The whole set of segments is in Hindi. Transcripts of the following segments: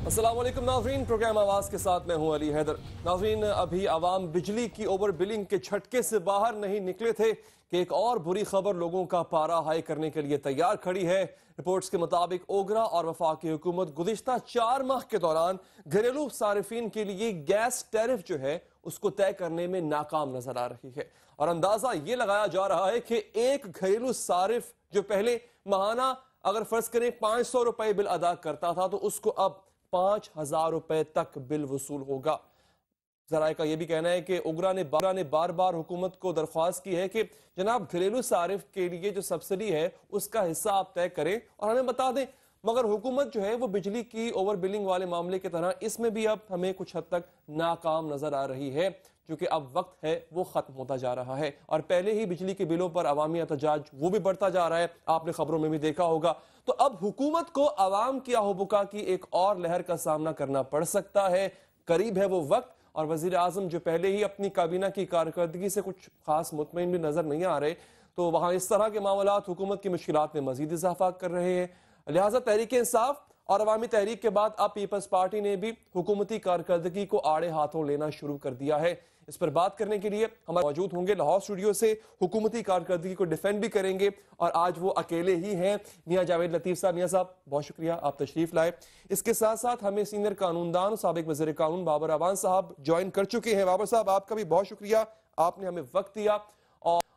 अस्सलाम वालेकुम नाज़रीन, प्रोग्राम आवाज़ के साथ मैं हूं अली हैदर। नाज़रीन, अभी आवाम बिजली की ओवर बिलिंग के झटके से बाहर नहीं निकले थे कि एक और बुरी खबर लोगों का पारा हाई करने के लिए तैयार खड़ी है। रिपोर्ट्स के मुताबिक ओगरा और वफाकी हुकूमत गुज़िश्ता 4 माह के दौरान घरेलू सारिफिन के लिए गैस टैरिफ जो है उसको तय करने में नाकाम नजर आ रही है। और अंदाजा ये लगाया जा रहा है कि एक घरेलू सारिफ जो पहले माहाना अगर फर्ज करें 500 रुपए बिल अदा करता था तो उसको अब 5,000 रुपए तक बिल वसूल होगा। जराए का यह भी कहना है कि ओगरा ने बार बार हुकूमत को दरख्वास्त की है कि जनाब घरेलू सारिफ के लिए जो सब्सिडी है उसका हिस्सा आप तय करें और हमें बता दें, मगर हुकूमत जो है वो बिजली की ओवर बिलिंग वाले मामले की तरह इसमें भी अब हमें कुछ हद तक नाकाम नजर आ रही है, क्योंकि अब वक्त है वो खत्म होता जा रहा है और पहले ही बिजली के बिलों पर अवामी एहतजाज वो भी बढ़ता जा रहा है, आपने खबरों में भी देखा होगा। तो अब हुकूमत को अवाम की आहोबुका की एक और लहर का सामना करना पड़ सकता है। करीब है वो वक्त और वजीर आजम जो पहले ही अपनी काबीना की कारकर्दगी से कुछ खास मुतमईन भी नजर नहीं आ रहे, तो वहां इस तरह के मामलात हुकूमत की मुश्किलात में मजीद इजाफा कर रहे हैं। लिहाजा तहरीक इंसाफ और अवामी तहरीक के बाद अब पीपल्स पार्टी ने भी हुकूमती कारकर्दगी को आड़े हाथों लेना शुरू कर दिया है। इस पर बात करने के लिए हम मौजूद होंगे लाहौर स्टूडियो से, हुकूमती कारकर्दगी को डिफेंड भी करेंगे और आज वो अकेले ही हैं। मियां जावेद लतीफ साहब, मियां साहब बहुत शुक्रिया आप तशरीफ लाए। इसके साथ साथ हमें सीनियर कानूनदान साबिक वज़ीर कानून बाबर अवान साहब ज्वाइन कर चुके हैं। बाबर साहब आपका भी बहुत शुक्रिया, आपने हमें वक्त दिया।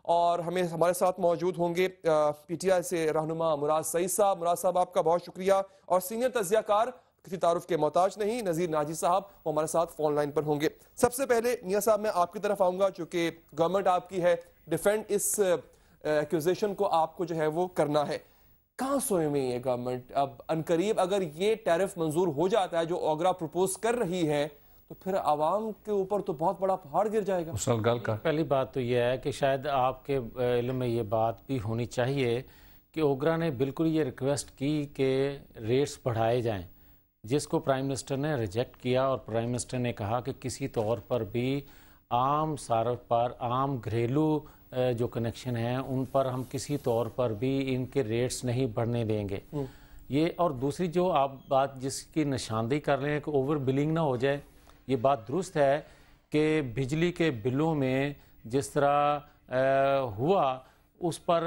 और हमें हमारे साथ मौजूद होंगे पीटीआई से रहनुमा मुराद सईद साहब। मुराद साहब आपका बहुत शुक्रिया। और सीनियर तजियाकार किसी तारुफ के मोहताज नहीं, नज़ीर नाजी साहब वो हमारे साथ फोन लाइन पर होंगे। सबसे पहले मियां साहब मैं आपकी तरफ आऊंगा, चूंकि गवर्नमेंट आपकी है, डिफेंड इस एक्यूजेशन को आपको जो है वो करना है। कहाँ सोए में ये गवर्नमेंट? अब अनकरीब अगर ये टैरिफ मंजूर हो जाता है जो ओगरा प्रपोज कर रही है तो फिर आवाम के ऊपर तो बहुत बड़ा पहाड़ गिर जाएगा। पहली बात तो यह है कि शायद आपके इल्म में ये बात भी होनी चाहिए कि ओगरा ने बिल्कुल ये रिक्वेस्ट की कि रेट्स बढ़ाए जाएं, जिसको प्राइम मिनिस्टर ने रिजेक्ट किया और प्राइम मिनिस्टर ने कहा कि किसी तौर पर भी आम सार्फ पर, आम घरेलू जो कनेक्शन हैं उन पर हम किसी तौर पर भी इनके रेट्स नहीं बढ़ने देंगे। ये और दूसरी जो आप बात जिसकी निशानदेही कर रहे हैं कि ओवर बिलिंग ना हो जाए, ये बात दुरुस्त है कि बिजली के बिलों में जिस तरह हुआ उस पर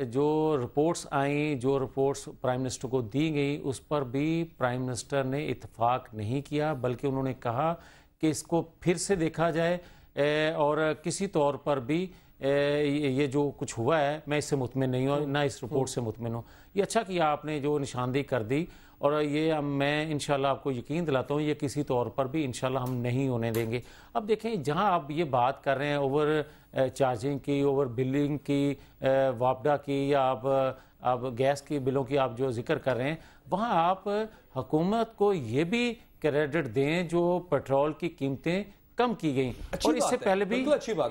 जो रिपोर्ट्स आई, जो रिपोर्ट्स प्राइम मिनिस्टर को दी गई, उस पर भी प्राइम मिनिस्टर ने इत्तेफाक नहीं किया, बल्कि उन्होंने कहा कि इसको फिर से देखा जाए और किसी तौर पर भी ये जो कुछ हुआ है मैं इससे मुतमिन नहीं हूँ, ना इस रिपोर्ट से मुतमिन हूँ। ये अच्छा किया आपने जो निशानदेही कर दी और ये मैं इंशाल्लाह आपको यकीन दिलाता हूँ ये किसी तौर पर भी इंशाल्लाह हम नहीं होने देंगे। अब देखें, जहाँ आप ये बात कर रहे हैं ओवर चार्जिंग की, ओवर बिलिंग की, वापडा की या आप गैस की बिलों की आप जो जिक्र कर रहे हैं, वहाँ आप हुकूमत को ये भी क्रेडिट दें जो पेट्रोल की कीमतें कम की गई और इससे पहले भी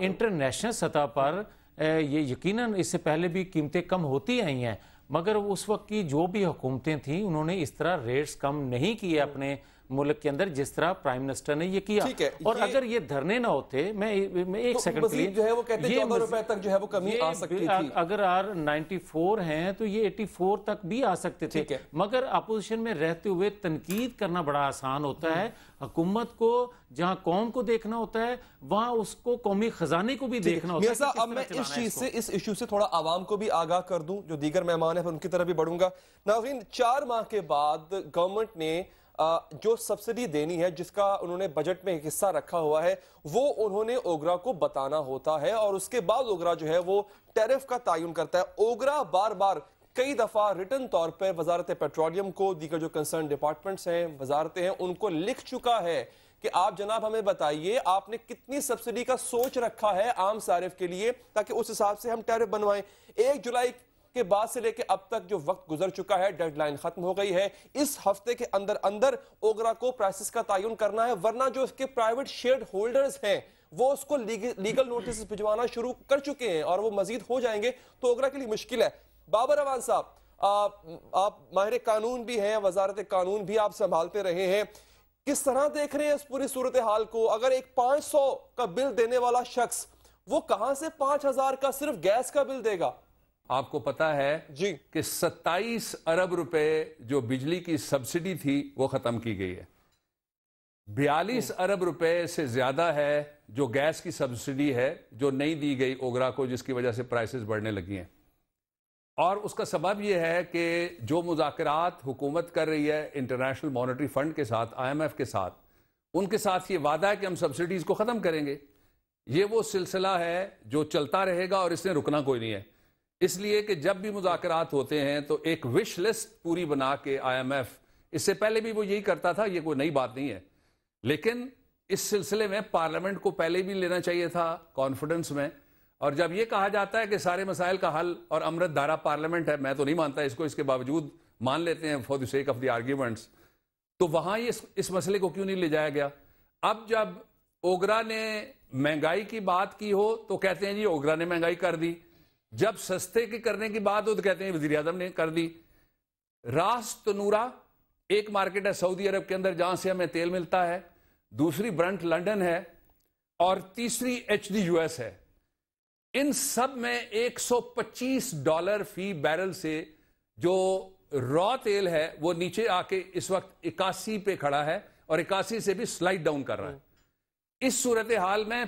इंटरनेशनल सतह पर ये यकीनन इससे पहले भी कीमतें कम होती आई हैं, मगर उस वक्त की जो भी हुकूमतें थीं उन्होंने इस तरह रेट्स कम नहीं किए अपने मुल्क के अंदर जिस तरह प्राइम मिनिस्टर ने ये किया। और अगर ये धरने ना होते, मैं एक सेकंड प्लीज, जो है वो कहते हैं 14 रुपए तक जो है वो कमी आ सकती थी। अगर R94 हैं तो ये 84 तक भी आ सकते थे, मगर अपोजिशन में रहते हुए तनकीद करना बड़ा आसान होता है। हुकूमत को जहां कौम को देखना होता है वहां उसको कौमी खजाने को भी देखना होता है। अब मैं इस इशू से थोड़ा आवाम को भी आगाह कर दूं, जो दीगर मेहमान है उनकी तरफ भी बढ़ूंगा। नाज़रीन, 4 माह के बाद गवर्नमेंट ने जो सब्सिडी देनी है, जिसका उन्होंने बजट में एक हिस्सा रखा हुआ है, वो उन्होंने ओगरा को बताना होता है और उसके बाद ओगरा जो है वो टैरिफ का तयन करता है। ओगरा बार बार कई दफा रिटन तौर पर वजारत पेट्रोलियम को, दीगर जो कंसर्न डिपार्टमेंट्स हैं, वजारतें हैं, उनको लिख चुका है कि आप जनाब हमें बताइए आपने कितनी सब्सिडी का सोच रखा है आम सारिफ के लिए, ताकि उस हिसाब से हम टैरिफ बनवाएं। 1 जुलाई के बाद से लेकर अब तक जो वक्त गुजर चुका है, डेडलाइन खत्म हो गई है। इस हफ्ते के अंदर अंदर ओगरा को प्राइसेस का तयन करना है, वरना जो इसके प्राइवेट शेयर होल्डर्स हैं वो उसको लीगल नोटिस भिजवाना शुरू कर चुके हैं और वो मजीद हो जाएंगे, तो ओगरा के लिए मुश्किल है। बाबर अवान साहब, आप माहिर कानून भी हैं, वजारत कानून भी आप संभालते रहे हैं, किस तरह देख रहे हैं इस पूरी सूरत हाल को? अगर एक 500 का बिल देने वाला शख्स वो कहां से 5,000 का सिर्फ गैस का बिल देगा? आपको पता है जी कि 27 अरब रुपए जो बिजली की सब्सिडी थी वो खत्म की गई है। 42 अरब रुपए से ज्यादा है जो गैस की सब्सिडी है जो नहीं दी गई ओगरा को, जिसकी वजह से प्राइसेस बढ़ने लगी हैं। और उसका सबब यह है कि जो मुज़ाकरात हुकूमत कर रही है इंटरनेशनल मॉनेटरी फंड के साथ, IMF के साथ, उनके साथ ये वादा है कि हम सब्सिडीज को ख़त्म करेंगे। ये वो सिलसिला है जो चलता रहेगा और इसने रुकना कोई नहीं है। इसलिए कि जब भी मुज़ाकरात होते हैं तो एक विश लिस्ट पूरी बना के IMF, इससे पहले भी वो यही करता था, ये कोई नई बात नहीं है, लेकिन इस सिलसिले में पार्लियामेंट को पहले भी लेना चाहिए था कॉन्फिडेंस में। और जब ये कहा जाता है कि सारे मसाइल का हल और अमृत धारा पार्लियामेंट है, मैं तो नहीं मानता इसको, इसके बावजूद मान लेते हैं for the sake of the arguments, तो वहां ये इस मसले को क्यों नहीं ले जाया गया? अब जब ओगरा ने महंगाई की बात की हो तो कहते हैं जी ओगरा ने महंगाई कर दी, जब सस्ते के करने की बात हो तो कहते हैं वजीर आजम ने कर दी। रास तनूरा एक मार्केट है सऊदी अरब के अंदर जहां से हमें तेल मिलता है, दूसरी ब्रंट लंदन है और तीसरी HD US है। इन सब में $125 फी बैरल से जो रॉ तेल है वो नीचे आके इस वक्त 81 पे खड़ा है और 81 से भी स्लाइड डाउन कर रहा है। इस सूरत हाल में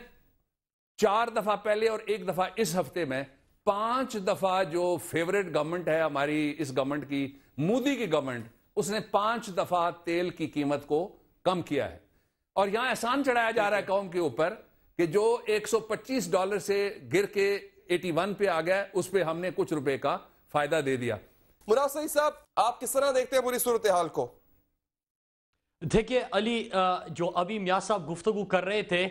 4 दफा पहले और 1 दफा इस हफ्ते में 5 दफा जो फेवरेट गवर्नमेंट है हमारी इस गवर्नमेंट की, मोदी की गवर्नमेंट, उसने 5 दफा तेल की कीमत को कम किया है। और यहां एहसान चढ़ाया जा रहा है कौम के ऊपर कि जो $125 से गिर के 81 पे आ गया, उस पे हमने कुछ रुपए का फायदा दे दिया। मुराद सईद साहब, आप किस तरह देखते हैं पूरी सूरत हाल को? देखिए अली, जो अभी मियां साहब गुफ्तगू कर रहे थे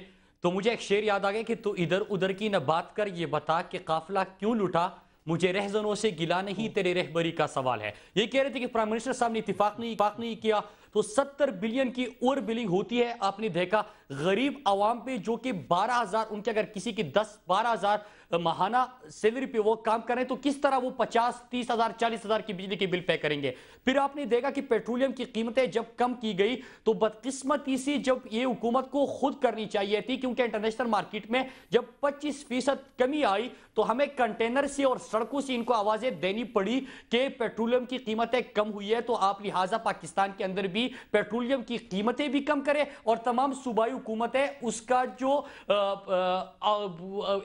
तो मुझे एक शेर याद आ गया कि तू इधर उधर की न बात कर, ये बता कि काफिला क्यों लुटा, मुझे रहजनों से गिला नहीं, तेरे रहबरी का सवाल है। ये कह रहे थे कि प्राइम मिनिस्टर साहब ने इत्तेफाक नहीं किया तो 70 बिलियन की ओवर बिलिंग होती है। आपने देखा गरीब आवाम पे जो कि 12,000, उनके अगर किसी की 10-12,000 माहाना सैलरी पे वो काम करें तो किस तरह वो 50-30,000 40,000 की बिजली के बिल पे करेंगे। फिर आपने देखा कि पेट्रोलियम की कीमतें जब कम की गई तो बदकिस्मती से जब ये हुकूमत को खुद करनी चाहिए थी, क्योंकि इंटरनेशनल मार्केट में जब 25% कमी आई तो हमें कंटेनर से और सड़कों से इनको आवाजें देनी पड़ी कि पेट्रोलियम की कीमतें कम हुई है, तो आप लिहाजा पाकिस्तान के अंदर भी पेट्रोलियम की कीमतें भी कम करें और तमाम सूबाई हुकूमतें उसका जो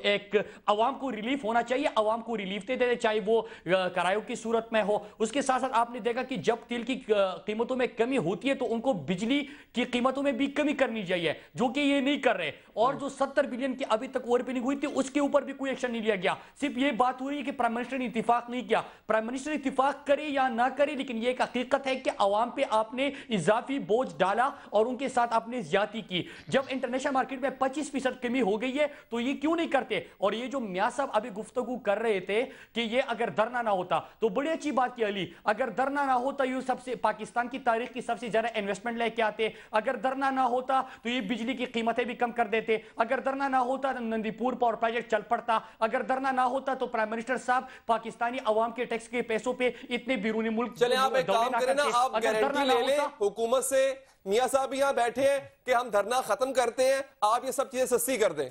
एक अवाम को रिलीफ होना चाहिए, अवाम को रिलीफ दे दे, चाहे वो किरायों की सूरत में हो। उसके साथ साथ आपने देखा कि जब तेल की कीमतों में कमी होती है तो उनको बिजली की कीमतों में भी कमी करनी चाहिए, जो कि ये नहीं कर रहे। और जो 70 बिलियन की अभी तक ओवर बिलिंग हुई थी उसके ऊपर भी कोई एक्शन नहीं लिया गया। सिर्फ ये बात हुई है कि प्राइम मिनिस्टर ने इत्तेफाक नहीं किया। प्राइम मिनिस्टर इत्तेफाक करे या ना करे, लेकिन ये एक हकीकत है कि अवाम पे आपने इजाफी बोझ डाला और उनके साथ आपने ज्यादती की। जब इंटरनेशनल मार्केट में 25% कमी हो गई है तो ये क्यों नहीं करते? और ये जो मियां साहब अभी गुफ्तगू कर रहे थे कि ये अगर धरना ना होता तो बड़ी अच्छी बात की अली, अगर धरना ना होता ये सबसे पाकिस्तान की तारीख की सबसे ज्यादा इन्वेस्टमेंट लेके आते, अगर धरना ना होता तो ये बिजली की कीमतें भी कम कर देते, अगर धरना ना होता तो नंदीपुर पावर प्रोजेक्ट चल पड़ता, अगर धरना ना होता तो प्राइम मिनिस्टर साहब पाकिस्तानी अवाम के टैक्स के पैसों पे इतने बैरूनी मुल्क चले आप एक काम करें ना, आप गारंटी ले लें हुकूमत से, मियां साहब यहां बैठे हैं कि हम धरना खत्म करते हैं, आप ये सब चीजें सस्ती कर दें।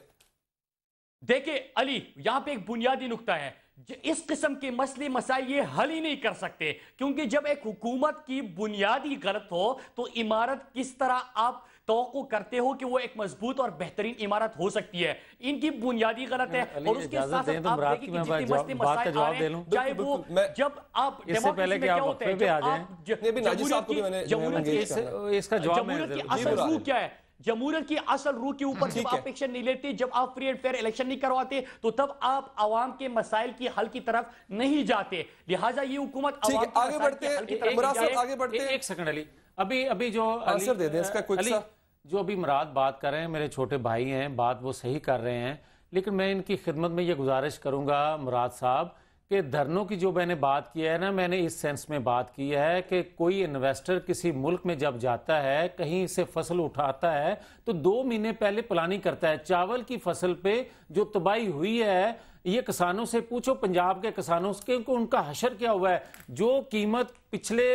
देखिए अली, यहां पे एक बुनियादी नुक्ता है, इस किस्म के मसले मसाइल ये हल ही नहीं कर सकते, क्योंकि जब एक हुकूमत की बुनियादी गलत हो तो इमारत किस तरह आप तवक्को करते हो कि वो एक मजबूत और बेहतरीन इमारत हो सकती है। इनकी बुनियादी गलत है। और उसके साथ साथ आप देखिए कि जितने मसले मसाइल आ रहे हैं, चाहे वो जब आप डेमोक्रेसी में क्या होता है, जमहूरियत की असल रूह क्या है, जमहूरियत की असल रूह के ऊपर जब आप एक्शन नहीं लेते, जब आप फ्री एंड फेयर इलेक्शन नहीं करवाते, तो तब आप आवाम के मसाइल की हल की तरफ नहीं जाते। लिहाजा ये हुकूमत आगे बढ़ते हैं। एक सेकंड अली, अभी जो आंसर दे दें इसका क्विक सा। जो अभी मुराद बात कर रहे हैं, मेरे छोटे भाई हैं, बात वो सही कर रहे हैं, लेकिन मैं इनकी खिदमत में ये गुजारिश करूंगा मुराद साहब कि धरनों की जो मैंने बात की है ना, मैंने इस सेंस में बात की है कि कोई इन्वेस्टर किसी मुल्क में जब जाता है, कहीं से फसल उठाता है तो 2 महीने पहले प्लानिंग करता है। चावल की फसल पे जो तबाही हुई है, ये किसानों से पूछो, पंजाब के किसानों से, उनका हशर क्या हुआ है। जो कीमत पिछले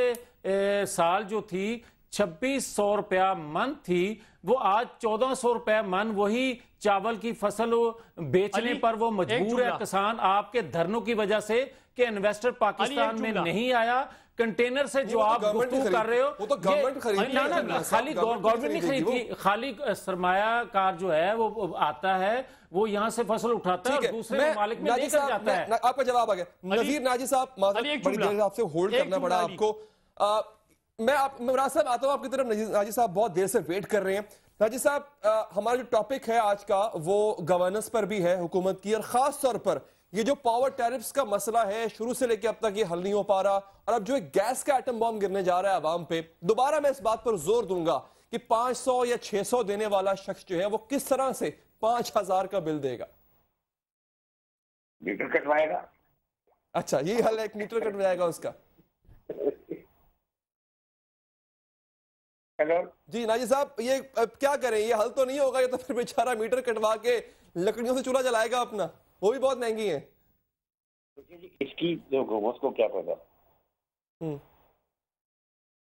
साल जो थी 2600 रुपया मन थी, वो आज 1400 रुपया मन वही चावल की फसल बेचने पर वो मजबूर है किसान, आपके धरनों की वजह से कि इन्वेस्टर पाकिस्तान में जुमला। नहीं आया। कंटेनर से जो आप गुफ्तगू कर रहे हो, वो तो गवर्नमेंट खरीद ना ना खाली गवर्नमेंट नहीं खरीदती, खाली सरमायाकार जो है वो आता है, वो यहाँ से फसल उठाता है और दूसरे ममालिक में लेकर जाता है। आपका जवाब आ गया। नजीर नाजी साहब, बड़ी देर आपसे होल्ड करना पड़ा आपको। मैं मुराद साहब आता हूं आपकी तरफ। नाजी साहब बहुत देर से वेट कर रहे हैं। नाजी साहब, हमारा जो टॉपिक है आज का वो गवर्नेंस पर भी है हुकूमत की, और खास तौर पर ये जो पावर टैरिफ्स का मसला है, शुरू से लेकर अब तक ये हल नहीं हो पा रहा, और अब जो एक गैस का एटम बॉम्ब गिरने जा रहा है आवाम पे। दोबारा मैं इस बात पर जोर दूंगा कि 500 या 600 देने वाला शख्स जो है वो किस तरह से 5000 का बिल देगा? मीटर कटवाएगा। अच्छा, ये हल है, एक मीटर कट जाएगा उसका। हेलो जी नाजी साहब, ये अब क्या करें? ये हल तो नहीं होगा, ये तो फिर बेचारा मीटर कटवा के लकड़ियों से चूल्हा जलाएगा अपना, वो भी बहुत महंगी है। इसकी जो हुकूमत को क्या पता,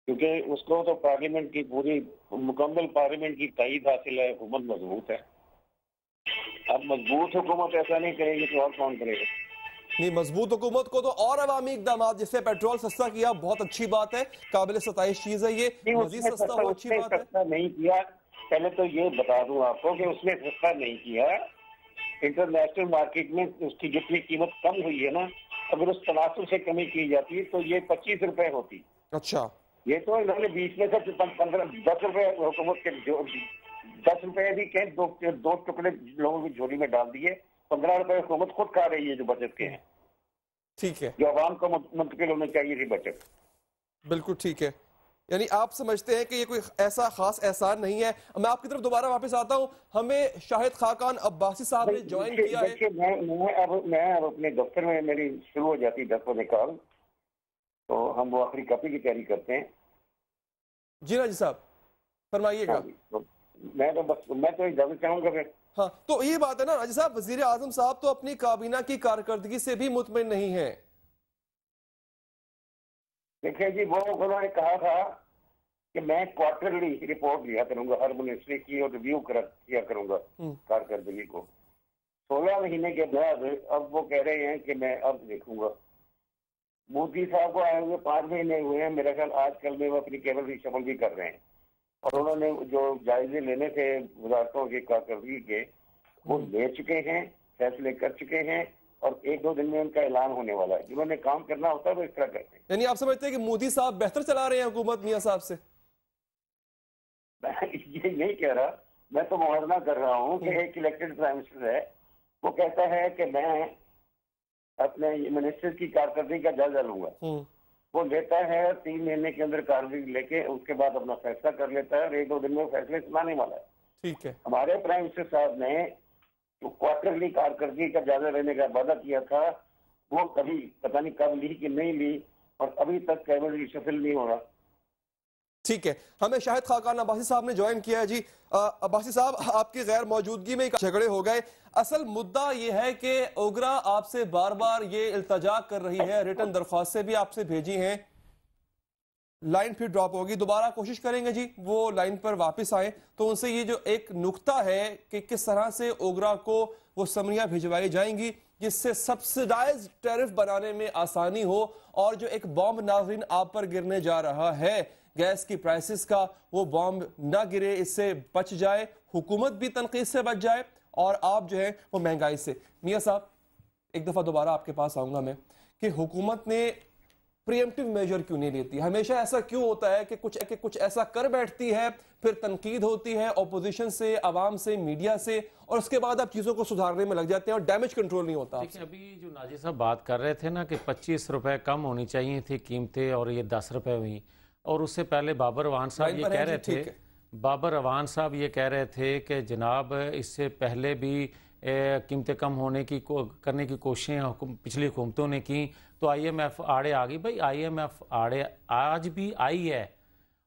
क्योंकि उसको तो पार्लियामेंट की पूरी मुकम्मल पार्लियामेंट की ताईद हासिल है, हुकूमत मजबूत है। अब मजबूत हुकूमत ऐसा नहीं करेगी तो और कौन करेगा? नहीं, मजबूत हुकूमत को तो और अवामी इकदाम, जिससे पेट्रोल सस्ता किया, बहुत अच्छी बात है, काबिल सताइश चीज है ये। मजीद सस्ता हो, अच्छी बात है। सस्ता नहीं किया, पहले तो ये बता दूं आपको कि उसने सस्ता नहीं किया। इंटरनेशनल मार्केट में उसकी जितनी कीमत कम हुई है ना, अगर उस तनासुब से कमी की जाती तो ये 25 रुपए होती। अच्छा, ये तो इन्होंने बीच में से 10 रुपए हुकूमत के 10 रुपए भी कहीं दो टुकड़े लोगों की झोली में डाल दिए। 15 रुपए हुकूमत खुद खा रही है जो बचत के हैं। ठीक है, जो आवाम को मुंतकिल होने चाहिए थी बचत। बिल्कुल ठीक है। यानी आप समझते हैं कि ये कोई ऐसा खास एहसान नहीं है। मैं आपकी तरफ दोबारा वापस आता हूं। हमें शाहिद खाकान अब्बासी साहब ने ज्वाइन किया है। देखिए, मैं अब अपने दफ्तर में मेरी शुरू हो जाती 10 बजे कॉल, तो हम वो आखिरी कॉपी की तैयारी करते हैं। जी ना जी साहब, फरमाइएगा। तो मैं तो इजाजत चाहूंगा फिर। हाँ, तो ये बात है ना राजी साहब, वजीर आजम साहब तो अपनी काबीना की कारकर्दगी से भी मुतमिन नहीं है। देखिए जी, वो उन्होंने कहा था कि मैं क्वार्टरली रिपोर्ट लिया करूंगा, हर मिनिस्ट्री की, और रिव्यू किया करूंगा कारकर्दगी को। 16 महीने के बाद अब वो कह रहे हैं कि मैं अब देखूंगा। मोदी साहब को आए हुए 5 महीने हुए हैं, मेरा ख्याल आजकल में वो अपनी केबल रिशफल भी कर रहे हैं, और उन्होंने जो जायजे लेने थे वजारतों के कारकर्दगी के, वो ले चुके हैं, फैसले कर चुके हैं, और 1-2 दिन में उनका ऐलान होने वाला है। जिन्होंने काम करना होता है वो इस तरह करते हैं। यानी आप समझते हैं कि मोदी साहब बेहतर चला रहे हैं हुकूमत मियां साहब से? ये नहीं कह रहा, मैं तो मुआवजा कर रहा हूँ कि एक इलेक्टेड प्राइम मिनिस्टर है, वो कहता है कि मैं अपने मिनिस्टर की कारकर्दगी का जायजा लूंगा। वो लेता है 3 महीने के अंदर कारकर्दगी लेके, उसके बाद अपना फैसला कर लेता है, और 1-2 दिन में फैसले सुनाने वाला है। ठीक है। हमारे प्राइम मिनिस्टर साहब ने जो क्वार्टरली कारकर्दगी का जायजा लेने का वादा किया था, वो कभी पता नहीं कब ली कि नहीं ली, और अभी तक कैबिनेट रिशफल नहीं हो रहा। ठीक है, हमें शाहिद खाकान अब्बासी साहब ने ज्वाइन किया है। जी अब्बासी साहब, आपकी गैर मौजूदगी में झगड़े हो गए। असल मुद्दा यह है कि ओगरा आपसे बार बार ये इल्तजा कर रही है, रिटर्न दरख्वास्तें भी आपसे भेजी हैं। लाइन फिर ड्रॉप होगी, दोबारा कोशिश करेंगे जी वो लाइन पर वापस आए, तो उनसे ये जो एक नुक्ता है कि किस तरह से ओगरा को वो समरियां भिजवाई जाएंगी जिससे सब्सिडाइज टैरिफ बनाने में आसानी हो, और जो एक बॉम्ब नाज़रीन आप पर गिरने जा रहा है गैस की प्राइसेस का, वो बॉम्ब ना गिरे, इससे बच जाए, हुकूमत भी तनकीद से बच जाए, और आप जो है वो महंगाई से। मियां साहब, एक दफ़ा दोबारा आपके पास आऊँगा मैं कि हुकूमत ने प्रिएम्प्टिव मेजर क्यों नहीं लेती? हमेशा ऐसा क्यों होता है कि कुछ ऐसा कर बैठती है, फिर तनकीद होती है ऑपोजिशन से, आवाम से, मीडिया से, और उसके बाद आप चीज़ों को सुधारने में लग जाते हैं और डैमेज कंट्रोल नहीं होता। देखिए, अभी जो नाजी साहब बात कर रहे थे ना कि 25 रुपए कम होनी चाहिए थी कीमतें, और ये 10 रुपए हुई, और उससे पहले बाबर अवान साहब ये कह रहे थे, बाबर अवान साहब ये कह रहे थे कि जनाब इससे पहले भी कीमतें कम होने की करने की कोशिशें पिछली हुकूमतों ने की, तो IMF आड़े आ गई। भाई IMF आड़े आज भी आई है,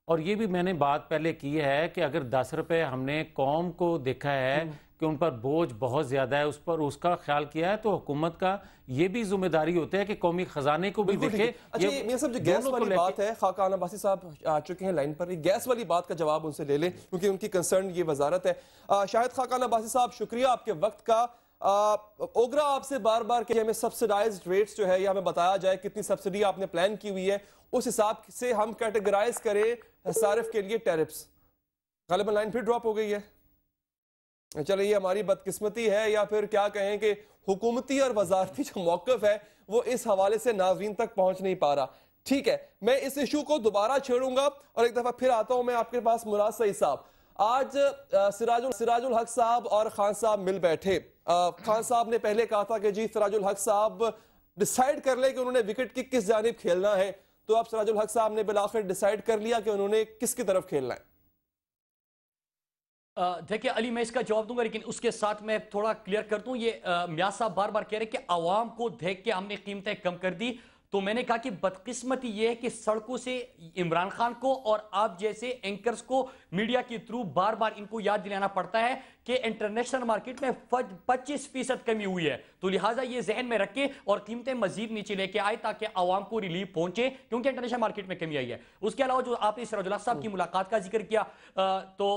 और ये भी मैंने बात पहले की है कि अगर 10 रुपए हमने कौम को देखा है कि उन पर बोझ बहुत ज्यादा है, उस पर उसका ख्याल किया है, तो हुकूमत का ये भी जिम्मेदारी होती है कि कौमी खजाने को भी देखे। अच्छा, ये सब जो गैस वाली बात है, खाकान अब्बासी साहब आ चुके हैं लाइन पर, ये गैस वाली बात का जवाब उनसे ले लें क्योंकि उनकी कंसर्न ये वजारत है। शाहिद खाकान अब्बासी साहब, शुक्रिया आपके वक्त का। ओगरा आपसे बार बार कि हमें सब्सिडाइज्ड रेट्स जो है या हमें बताया जाए कितनी सब्सिडी आपने प्लान की हुई है, उस हिसाब से हम कैटेगराइज करें सारिफ के लिए टैरिफ्स। गालिबन लाइन फिर ड्रॉप हो गई है। चलिए, ये हमारी बदकिस्मती है या फिर क्या कहें कि हुकूमती और वजारती जो मौकफ है वो इस हवाले से नाज़रीन तक पहुंच नहीं पा रहा। ठीक है, मैं इस इशू को दोबारा छेड़ूंगा और एक दफा फिर आता हूं मैं आपके पास। मुराद सईद साहब, आज सिराजुल हक साहब और खान साहब मिल बैठे। खान साहब ने पहले कहा था कि जी सिराजुल हक साहब डिसाइड कर ले कि उन्होंने विकेट की किस जानिब खेलना है, तो अब सिराजुल हक साहब ने बिलाखिर डिसाइड कर लिया कि उन्होंने किसकी तरफ खेलना है। देखिए अली, मैं इसका जवाब दूंगा, लेकिन उसके साथ मैं थोड़ा क्लियर कर दूं। ये मियां साहब बार बार कह रहे कि आवाम को देख के हमने कीमतें कम कर दी, तो मैंने कहा कि बदकिस्मती यह है कि सड़कों से इमरान खान को और आप जैसे एंकर्स को मीडिया के थ्रू बार बार इनको याद दिलाना पड़ता है कि इंटरनेशनल मार्केट में 25% कमी हुई है, तो लिहाजा ये जहन में रखें और कीमतें मजीद नीचे लेके आए ताकि आवाम को रिलीफ पहुंचे, क्योंकि इंटरनेशनल मार्केट में कमी आई है। उसके अलावा जो आपने सिराजुल साहब की मुलाकात का जिक्र किया, तो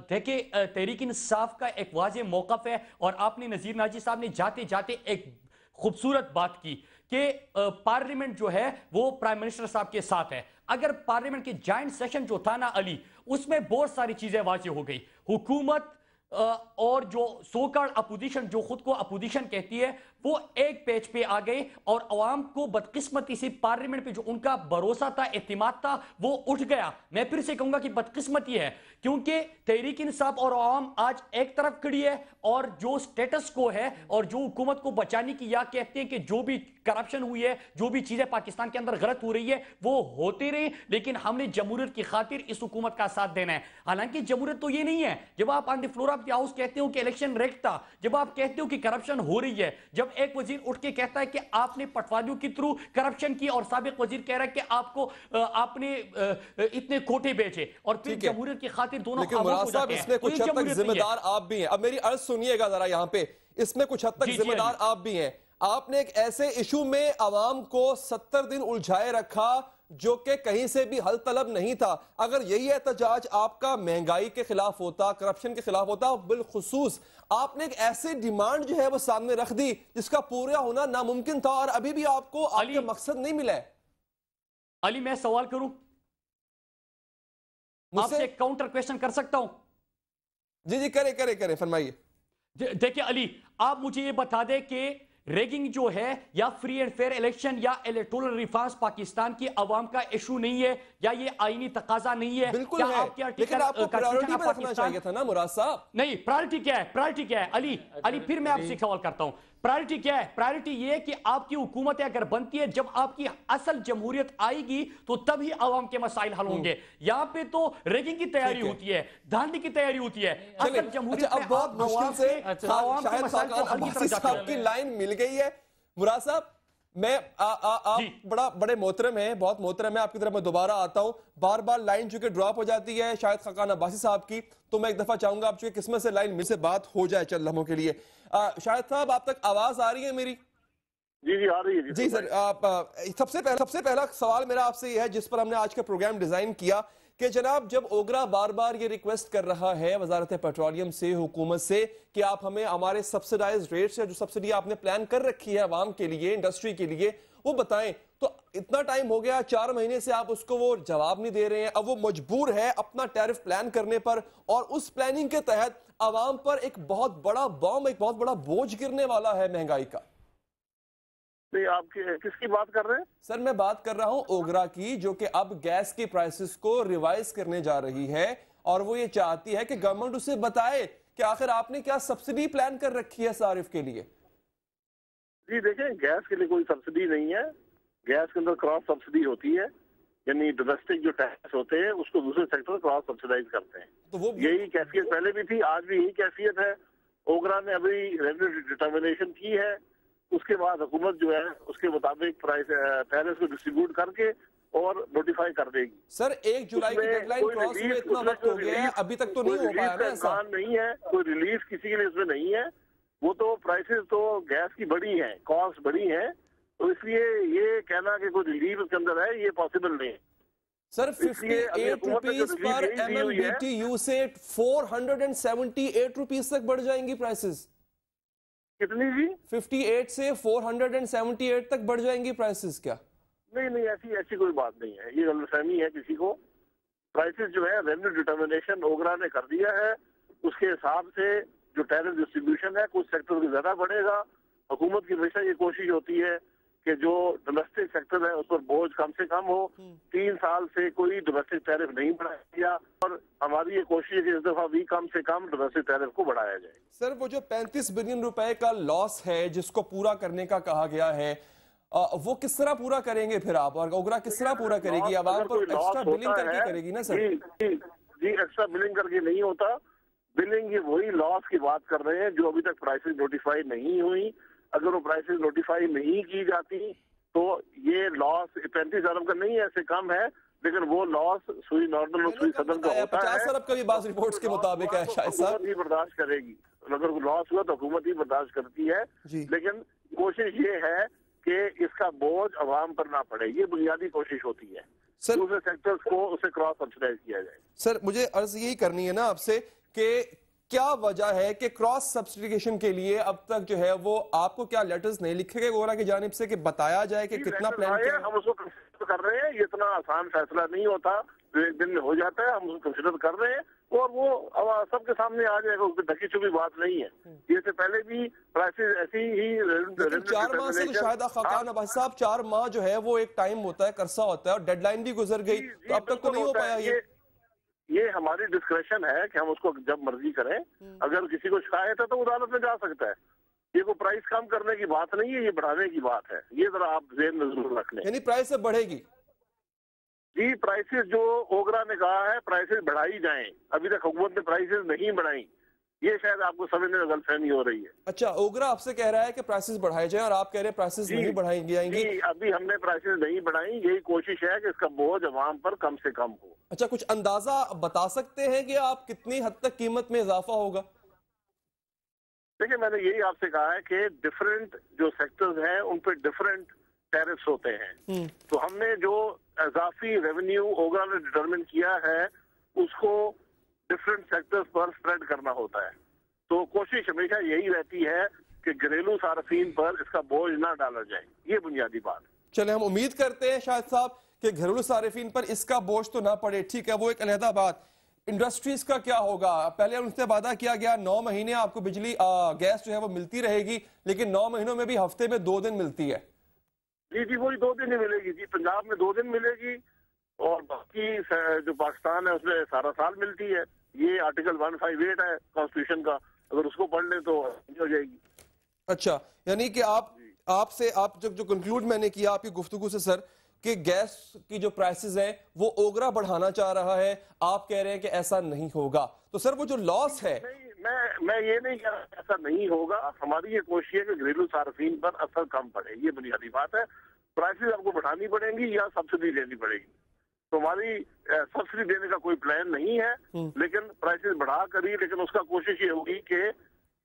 देखिए तहरीक इंसाफ का एक वाज़ेह मौक़िफ़ है और आपने नज़ीर नाजी साहब ने जाते जाते एक खूबसूरत बात की कि पार्लियामेंट जो है वो प्राइम मिनिस्टर साहब के साथ है। अगर पार्लियामेंट के जॉइंट सेशन जो था ना अली, उसमें बहुत सारी चीजें वाज़ेह हो गई। हुकूमत और जो सोकॉल्ड अपोजिशन, जो खुद को अपोजिशन कहती है, वो एक पेज पे आ गए और अवाम को बदकिस्मती से पार्लियामेंट पे जो उनका भरोसा था, एतमाद था, वो उठ गया। मैं फिर से कहूंगा कि बदकिस्मती है, क्योंकि तहरीक इंसाफ और अवाम आज एक तरफ खड़ी है और जो स्टेटस को है और जो हुकूमत को बचाने की या कहते हैं कि जो भी करप्शन हुई है, जो भी चीजें पाकिस्तान के अंदर गलत हो रही है वो होती रही, लेकिन हमने जमहूरियत की खातिर इस हुकूमत का साथ देना है। हालांकि जमहूरियत तो ये नहीं है। जब आप on the floor of the house कहते हो कि इलेक्शन रेक था, जब आप कहते हो कि करप्शन हो रही है, जब एक वजीर उठ के कहता है कि आपने पटवारियों के थ्रू करप्शन की और साबिक वजीर कह रहा है कि आपने इतने कोटे बेचे और फिर जमहूरियत की खातिर दोनों खामोश हो जाते हैं। इसमें कुछ हद तक जिम्मेदार आप भी हैं। अब मेरी अर्ज सुनिएगा जरा यहाँ पे, इसमें कुछ हद तक जिम्मेदार आप भी हैं। आपने एक ऐसे इशू में अवाम को 70 दिन उलझाए रखा जो कि कहीं से भी हल तलब नहीं था। अगर यही एहतजाज आपका महंगाई के खिलाफ होता, करप्शन के खिलाफ होता, बिलखुसूस आपने एक ऐसी डिमांड जो है वो सामने रख दी जिसका पूरा होना नामुमकिन था और अभी भी आपको आपके मकसद नहीं मिला है। अली, मैं सवाल करूं, आपसे काउंटर क्वेश्चन कर सकता हूं? जी जी, करे फरमाइए। देखिए अली, आप मुझे ये बता दें कि रेगिंग जो है या फ्री एंड फेयर इलेक्शन या इलेक्टोरल रिफॉर्म्स पाकिस्तान की आवाम का इशू नहीं है, या ये आईनी तकाजा नहीं है? बिल्कुल है, लेकिन आपको प्रायोरिटी पे रखना चाहिए था ना मुराद साहब। नहीं, प्रायोरिटी क्या है? प्रायोरिटी क्या है अली फिर मैं आपसे सवाल करता हूं, प्रायोरिटी क्या है? प्रायोरिटी ये है कि आपकी हुकूमत अगर बनती है, जब आपकी असल जमहूरियत आएगी तो तभी आवाम के मसाइल हल होंगे। यहाँ पे तो रेगिंग की तैयारी होती है, धांधली की तैयारी होती है। असल जमहूरियत अब बहुत मुश्किल से शायद की लाइन मिल गई है। मुराद साहब, मैं आप बड़े मोहतरम हैं, बहुत मोहतरम है, आपकी तरफ मैं दोबारा आता हूं। बार बार लाइन चूंकि ड्रॉप हो जाती है शायद खाकान अब्बासी साहब की, तो मैं एक दफा चाहूंगा आप चूंकि किस्मत से लाइन मिल से बात हो जाए चंद लम्हों के लिए। शायद साहब, आप तक आवाज आ रही है मेरी? जी जी, आ रही है जी सर। सबसे पहला सवाल मेरा आपसे ये है जिस पर हमने आज का प्रोग्राम डिजाइन किया कि जनाब, जब ओगरा बार बार ये रिक्वेस्ट कर रहा है वजारत पेट्रोलियम से, हुकूमत से, कि आप हमें हमारे सब्सिडाइज रेट से जो सब्सिडी आपने प्लान कर रखी है आवाम के लिए, इंडस्ट्री के लिए, वो बताएं, तो इतना टाइम हो गया, 4 महीने से आप उसको वो जवाब नहीं दे रहे हैं। अब वो मजबूर है अपना टैरिफ प्लान करने पर और उस प्लानिंग के तहत आवाम पर एक बहुत बड़ा बॉम्ब, एक बहुत बड़ा बोझ गिरने वाला है महंगाई का। नहीं, आप किसकी बात कर रहे हैं? सर, मैं बात कर रहा हूं ओगरा की, जो कि अब गैस की प्राइसेस को रिवाइज करने जा रही है और वो ये चाहती है कि गवर्नमेंट उसे बताए कि आखिर आपने क्या सब्सिडी प्लान कर रखी है सारिफ के लिए। जी देखें, गैस के लिए कोई सब्सिडी नहीं है। गैस के अंदर क्रॉस सब्सिडी होती है, यानी डोमेस्टिक जो टैक्स होते हैं उसको दूसरे सेक्टर क्रॉस सब्सिडाइज करते हैं। तो वो यही कैफियत पहले भी थी, आज भी यही कैफियत है। ओगरा ने अभी रेवेन्यू डिटर्मिनेशन की है, उसके बाद हुकूमत जो है उसके मुताबिक प्राइस टैरिफ को डिस्ट्रीब्यूट करके और नोटिफाई कर देगी। सर, 1 जुलाई की डेडलाइन क्रॉस हुए इतना वक्त हो गया है, अभी तक तो नहीं हो पाया ना। ऐसा नहीं है, कोई रिलीफ किसी के लिए इसमें नहीं है। वो तो प्राइसेस तो गैस की बढ़ी है, कॉस्ट बढ़ी है, तो इसलिए ये कहना कि कोई रिलीफ इसके अंदर है, ये पॉसिबल नहीं है। सर, 58 रुपीज पर MMBTU से 478 रुपीज तक बढ़ जाएंगी प्राइसेस। कितनी जी? 58 से 478 तक बढ़ जाएंगी प्राइसेस क्या? नहीं, ऐसी कोई बात नहीं है, ये गलतफहमी है किसी को। प्राइसेस जो है रेवेन्यू डिटर्मिनेशन ओगरा ने कर दिया है, उसके हिसाब से जो टैरिफ डिस्ट्रीब्यूशन है कुछ सेक्टर में ज्यादा बढ़ेगा। हुकूमत की हमेशा ये कोशिश होती है कि जो डोमेस्टिक सेक्टर है उस पर बोझ कम से कम हो। 3 साल से कोई डोमेस्टिक टैरिफ नहीं बढ़ाया गया और हमारी ये कोशिश है कि इस दफा भी कम से कम डोमेस्टिक टैरिफ को बढ़ाया जाए। सर, वो जो 35 बिलियन रुपए का लॉस है जिसको पूरा करने का कहा गया है, वो किस तरह पूरा करेंगे फिर आप, और ओगरा किस तरह पूरा करेगी? आवाम पर एक्स्ट्रा बिलिंग करके करेगी ना सर? जी, एक्स्ट्रा बिलिंग करके नहीं होता। बिलिंग ये वही लॉस की बात कर रहे हैं जो अभी तक प्राइसेस नोटिफाई नहीं हुई। अगर वो प्राइसेस नोटिफाई नहीं की जाती तो ये लॉस 35 अरब का नहीं है, ऐसे कम है, लेकिन वो लॉस सुई नॉर्दर्न और सुई सदर्न का होता है। 50 अरब का भी बात रिपोर्ट्स के मुताबिक है शायद साहब। हुकूमत ही बर्दाश्त करेगी, अगर लॉस हुआ तो हुकूमत ही बर्दाश्त करती है, लेकिन कोशिश ये है कि इसका बोझ अवाम पर ना पड़े, ये बुनियादी कोशिश होती है। दूसरे सेक्टर्स को उसे क्रॉस सब्सिडाइज किया जाए। सर, मुझे अर्ज यही करनी है ना आपसे कि क्या वजह है कि क्रॉस सब्सिडिकेशन के लिए अब तक जो है वो आपको क्या लेटर्स नहीं लिखे गए ओगरा की जानिब से कि बताया जाए कि कितना प्लान है? हम उसको कंसिडर कर रहे हैं, ये इतना आसान फैसला नहीं होता जो एक दिन में हो जाता है। हम उसको कंसिडर कर रहे हैं और वो सबके सामने आ जाएगा, उसमें ढकी छुपी बात नहीं है। ये से पहले भी प्राइसेस ऐसी ही 4 माह से तो शायद खाकान अब्बास साहब 4 माह जो है वो एक टाइम होता है, कर्सा होता है, और डेडलाइन भी गुजर गई, तो अब तक तो नहीं हो पाया। ये हमारी डिस्क्रेशन है कि हम उसको जब मर्जी करें। अगर किसी को शिकायत है तो अदालत में जा सकता है। ये कोई प्राइस कम करने की बात नहीं है, ये बढ़ाने की बात है, ये जरा आप ज़हन में जरूर रख लें। यानी प्राइस बढ़ेगी? जी, प्राइसेस जो ओगरा ने कहा है प्राइसेस बढ़ाई जाएं, अभी तक हुकूमत ने प्राइसेस नहीं बढ़ाई, ये शायद आपको समझने में गलतफहमी हो रही है। अच्छा, ओगरा आपसे कह रहा है कि प्राइसेस बढ़ाए जाएं और आप कह रहे हैं प्राइसेस नहीं बढ़ाई जाएंगी? अभी हमने प्राइसेस नहीं बढ़ाई, यही कोशिश है कि इसका बोझ अवाम पर कम से कम हो। अच्छा, कुछ अंदाजा बता सकते हैं कि आप कितनी हद तक कीमत में इजाफा होगा? देखिए, मैंने यही आपसे कहा है कि डिफरेंट जो सेक्टर्स हैं उन पर डिफरेंट टैरिफ्स होते हैं। तो हमने जो इजाफी रेवेन्यू ओगरा ने डिटरमिन किया है उसको डिफरेंट सेक्टर्स पर स्प्रेड करना होता है। तो कोशिश हमेशा यही रहती है कि घरेलू सार्फिन पर इसका बोझ ना डाला जाए, ये बुनियादी बात। चले, हम उम्मीद करते हैं शायद साहब कि घरेलू सार्फिन पर इसका बोझ तो ना पड़े, ठीक है, वो एक अलहदा बात। इंडस्ट्रीज का क्या होगा? पहले उनसे वादा किया गया 9 महीने आपको बिजली गैस जो है वो मिलती रहेगी, लेकिन 9 महीनों में भी हफ्ते में 2 दिन मिलती है। जी, वही 2 दिन ही मिलेगी जी। पंजाब में 2 दिन मिलेगी और बाकी जो पाकिस्तान है उसमें सारा साल मिलती है। ये आर्टिकल 158 है कॉन्स्टिट्यूशन का, अगर उसको पढ़ लें तो हो जाएगी। अच्छा, यानी कि आपसे जो कंक्लूड मैंने किया आपकी गुफ्तगू से सर कि गैस की जो प्राइसेस है वो ओगरा बढ़ाना चाह रहा है, आप कह रहे हैं कि ऐसा नहीं होगा। तो सर वो जो लॉस है, मैं ये नहीं कह रहा ऐसा नहीं होगा। हमारी ये कोशिश है कि घरेलू सार्फिन पर असर कम पड़े, ये बुनियादी बात है। प्राइसेस आपको बढ़ानी पड़ेंगी या सब्सिडी लेनी पड़ेगी। तो हमारी सब्सिडी देने का कोई प्लान नहीं है, लेकिन प्राइसेस बढ़ा करी, लेकिन उसका कोशिश ये होगी कि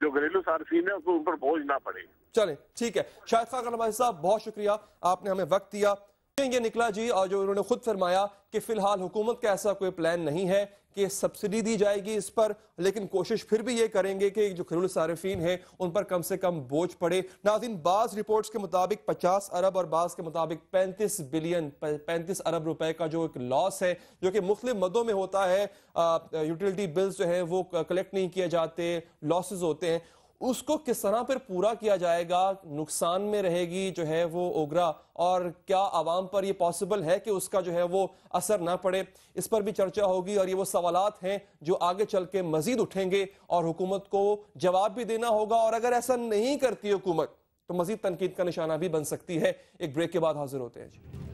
जो घरेलू सार्फिन है उसको उन पर बोझ ना पड़े। चले, ठीक है। शाहिद खान भाई साहब, बहुत शुक्रिया, आपने हमें वक्त दिया। ये निकला जी, और जो उन्होंने खुद फरमाया कि फिलहाल हुकूमत का ऐसा कोई प्लान नहीं है कि सब्सिडी दी जाएगी इस पर, लेकिन कोशिश फिर भी ये करेंगे कि जो घरेलू सार्फिन है उन पर कम से कम बोझ पड़े। नाज़रीन, बाज़ रिपोर्ट्स के मुताबिक 50 अरब और बाज़ के मुताबिक 35 अरब रुपए का जो एक लॉस है, जो कि मुख्तलिफ मदों में होता है, यूटिलिटी बिल्स जो है वो कलेक्ट नहीं किए जाते, लॉसेज होते हैं, उसको किस तरह पर पूरा किया जाएगा, नुकसान में रहेगी जो है वो ओगरा, और क्या आवाम पर ये पॉसिबल है कि उसका जो है वो असर ना पड़े, इस पर भी चर्चा होगी। और ये वो सवालात हैं जो आगे चल के मजीद उठेंगे और हुकूमत को जवाब भी देना होगा, और अगर ऐसा नहीं करती हुकूमत तो मजीद तनकीद का निशाना भी बन सकती है। एक ब्रेक के बाद हाजिर होते हैं जी।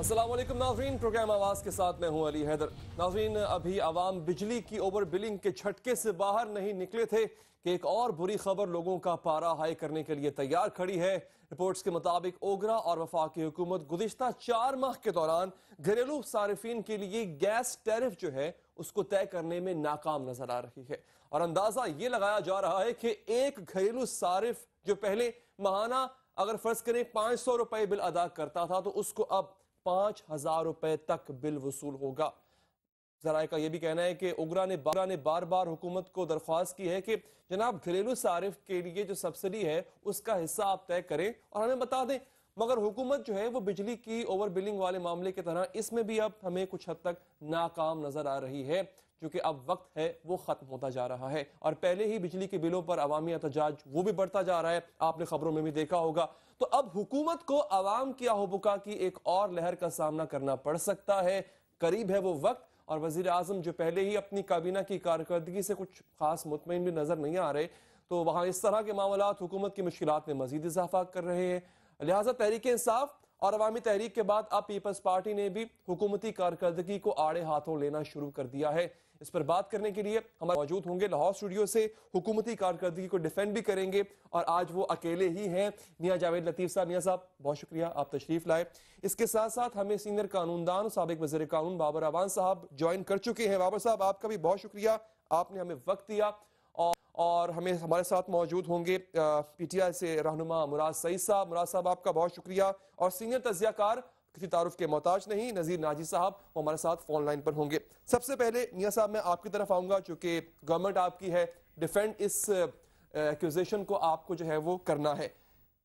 अस्सलाम वालेकुम नाज़रीन, प्रोग्राम आवाज़ के साथ मैं हूं अली हैदर। नाज़रीन, अभी आवाम बिजली की ओवर बिलिंग के झटके से बाहर नहीं निकले थे कि एक और बुरी खबर लोगों का पारा हाई करने के लिए तैयार खड़ी है। रिपोर्ट्स के मुताबिक ओगरा और वफाकी हुकूमत गुज़िश्ता 4 माह के दौरान घरेलू सारिफिन के लिए गैस टैरिफ जो है उसको तय करने में नाकाम नजर आ रही है। और अंदाजा ये लगाया जा रहा है कि एक घरेलू सारिफ जो पहले माहाना अगर फर्ज करें 500 रुपए बिल अदा करता था तो उसको अब 5,000 रुपए तक बिल वसूल होगा। जराये का यह भी कहना है कि ओगरा ने बार बार हुकूमत को दरख्वास्त की है कि जनाब घरेलू सारिफ के लिए जो सब्सिडी है उसका हिस्सा आप तय करें और हमें बता दें, मगर हुकूमत जो है वो बिजली की ओवर बिलिंग वाले मामले की तरह इसमें भी अब हमें कुछ हद तक नाकाम नजर आ रही है, क्योंकि अब वक्त है वो खत्म होता जा रहा है और पहले ही बिजली के बिलों पर अवामी एहतजाज वो भी बढ़ता जा रहा है, आपने खबरों में भी देखा होगा। तो अब हुकूमत को अवाम की आहुबुका की एक और लहर का सामना करना पड़ सकता है। करीब है वो वक्त और वजीर आजम जो पहले ही अपनी काबीना की कारकर्दगी से कुछ खास मुतमईन भी नजर नहीं आ रहे, तो वहां इस तरह के मामलात हुकूमत की मुश्किलात में मजीद इजाफा कर रहे हैं। लिहाजा तहरीक इंसाफ और अवामी तहरीक के बाद अब पीपल्स पार्टी ने भी हुकूमती कारकर्दगी को आड़े हाथों लेना शुरू कर दिया है। इस पर बात करने के लिए हमारे मौजूद होंगे लाहौर स्टूडियो से, हुकूमती कारकर्दगी को डिफेंड भी करेंगे और आज वो अकेले ही हैं, मियां जावेद लतीफ साहब। मियां साहब बहुत शुक्रिया, आप तशरीफ लाए। इसके साथ साथ हमें सीनियर कानूनदान साबिक वज़ीर कानून बाबर अवान साहब ज्वाइन कर चुके हैं। बाबर साहब आपका भी बहुत शुक्रिया, आपने हमें वक्त दिया। और हमें हमारे साथ मौजूद होंगे पीटीआई से रहनुमा मुराद सईद साहब। मुराद साहब आपका बहुत शुक्रिया। और सीनियर तज्जियाकार किसी तारुफ के मोहताज नहीं, नज़ीर नाजी साहब वो हमारे साथ फोन लाइन पर होंगे। सबसे पहले मियां साहब मैं आपकी तरफ आऊंगा, चूंकि गवर्नमेंट आपकी है, डिफेंड इस एक्यूजेशन को आपको जो है वो करना है।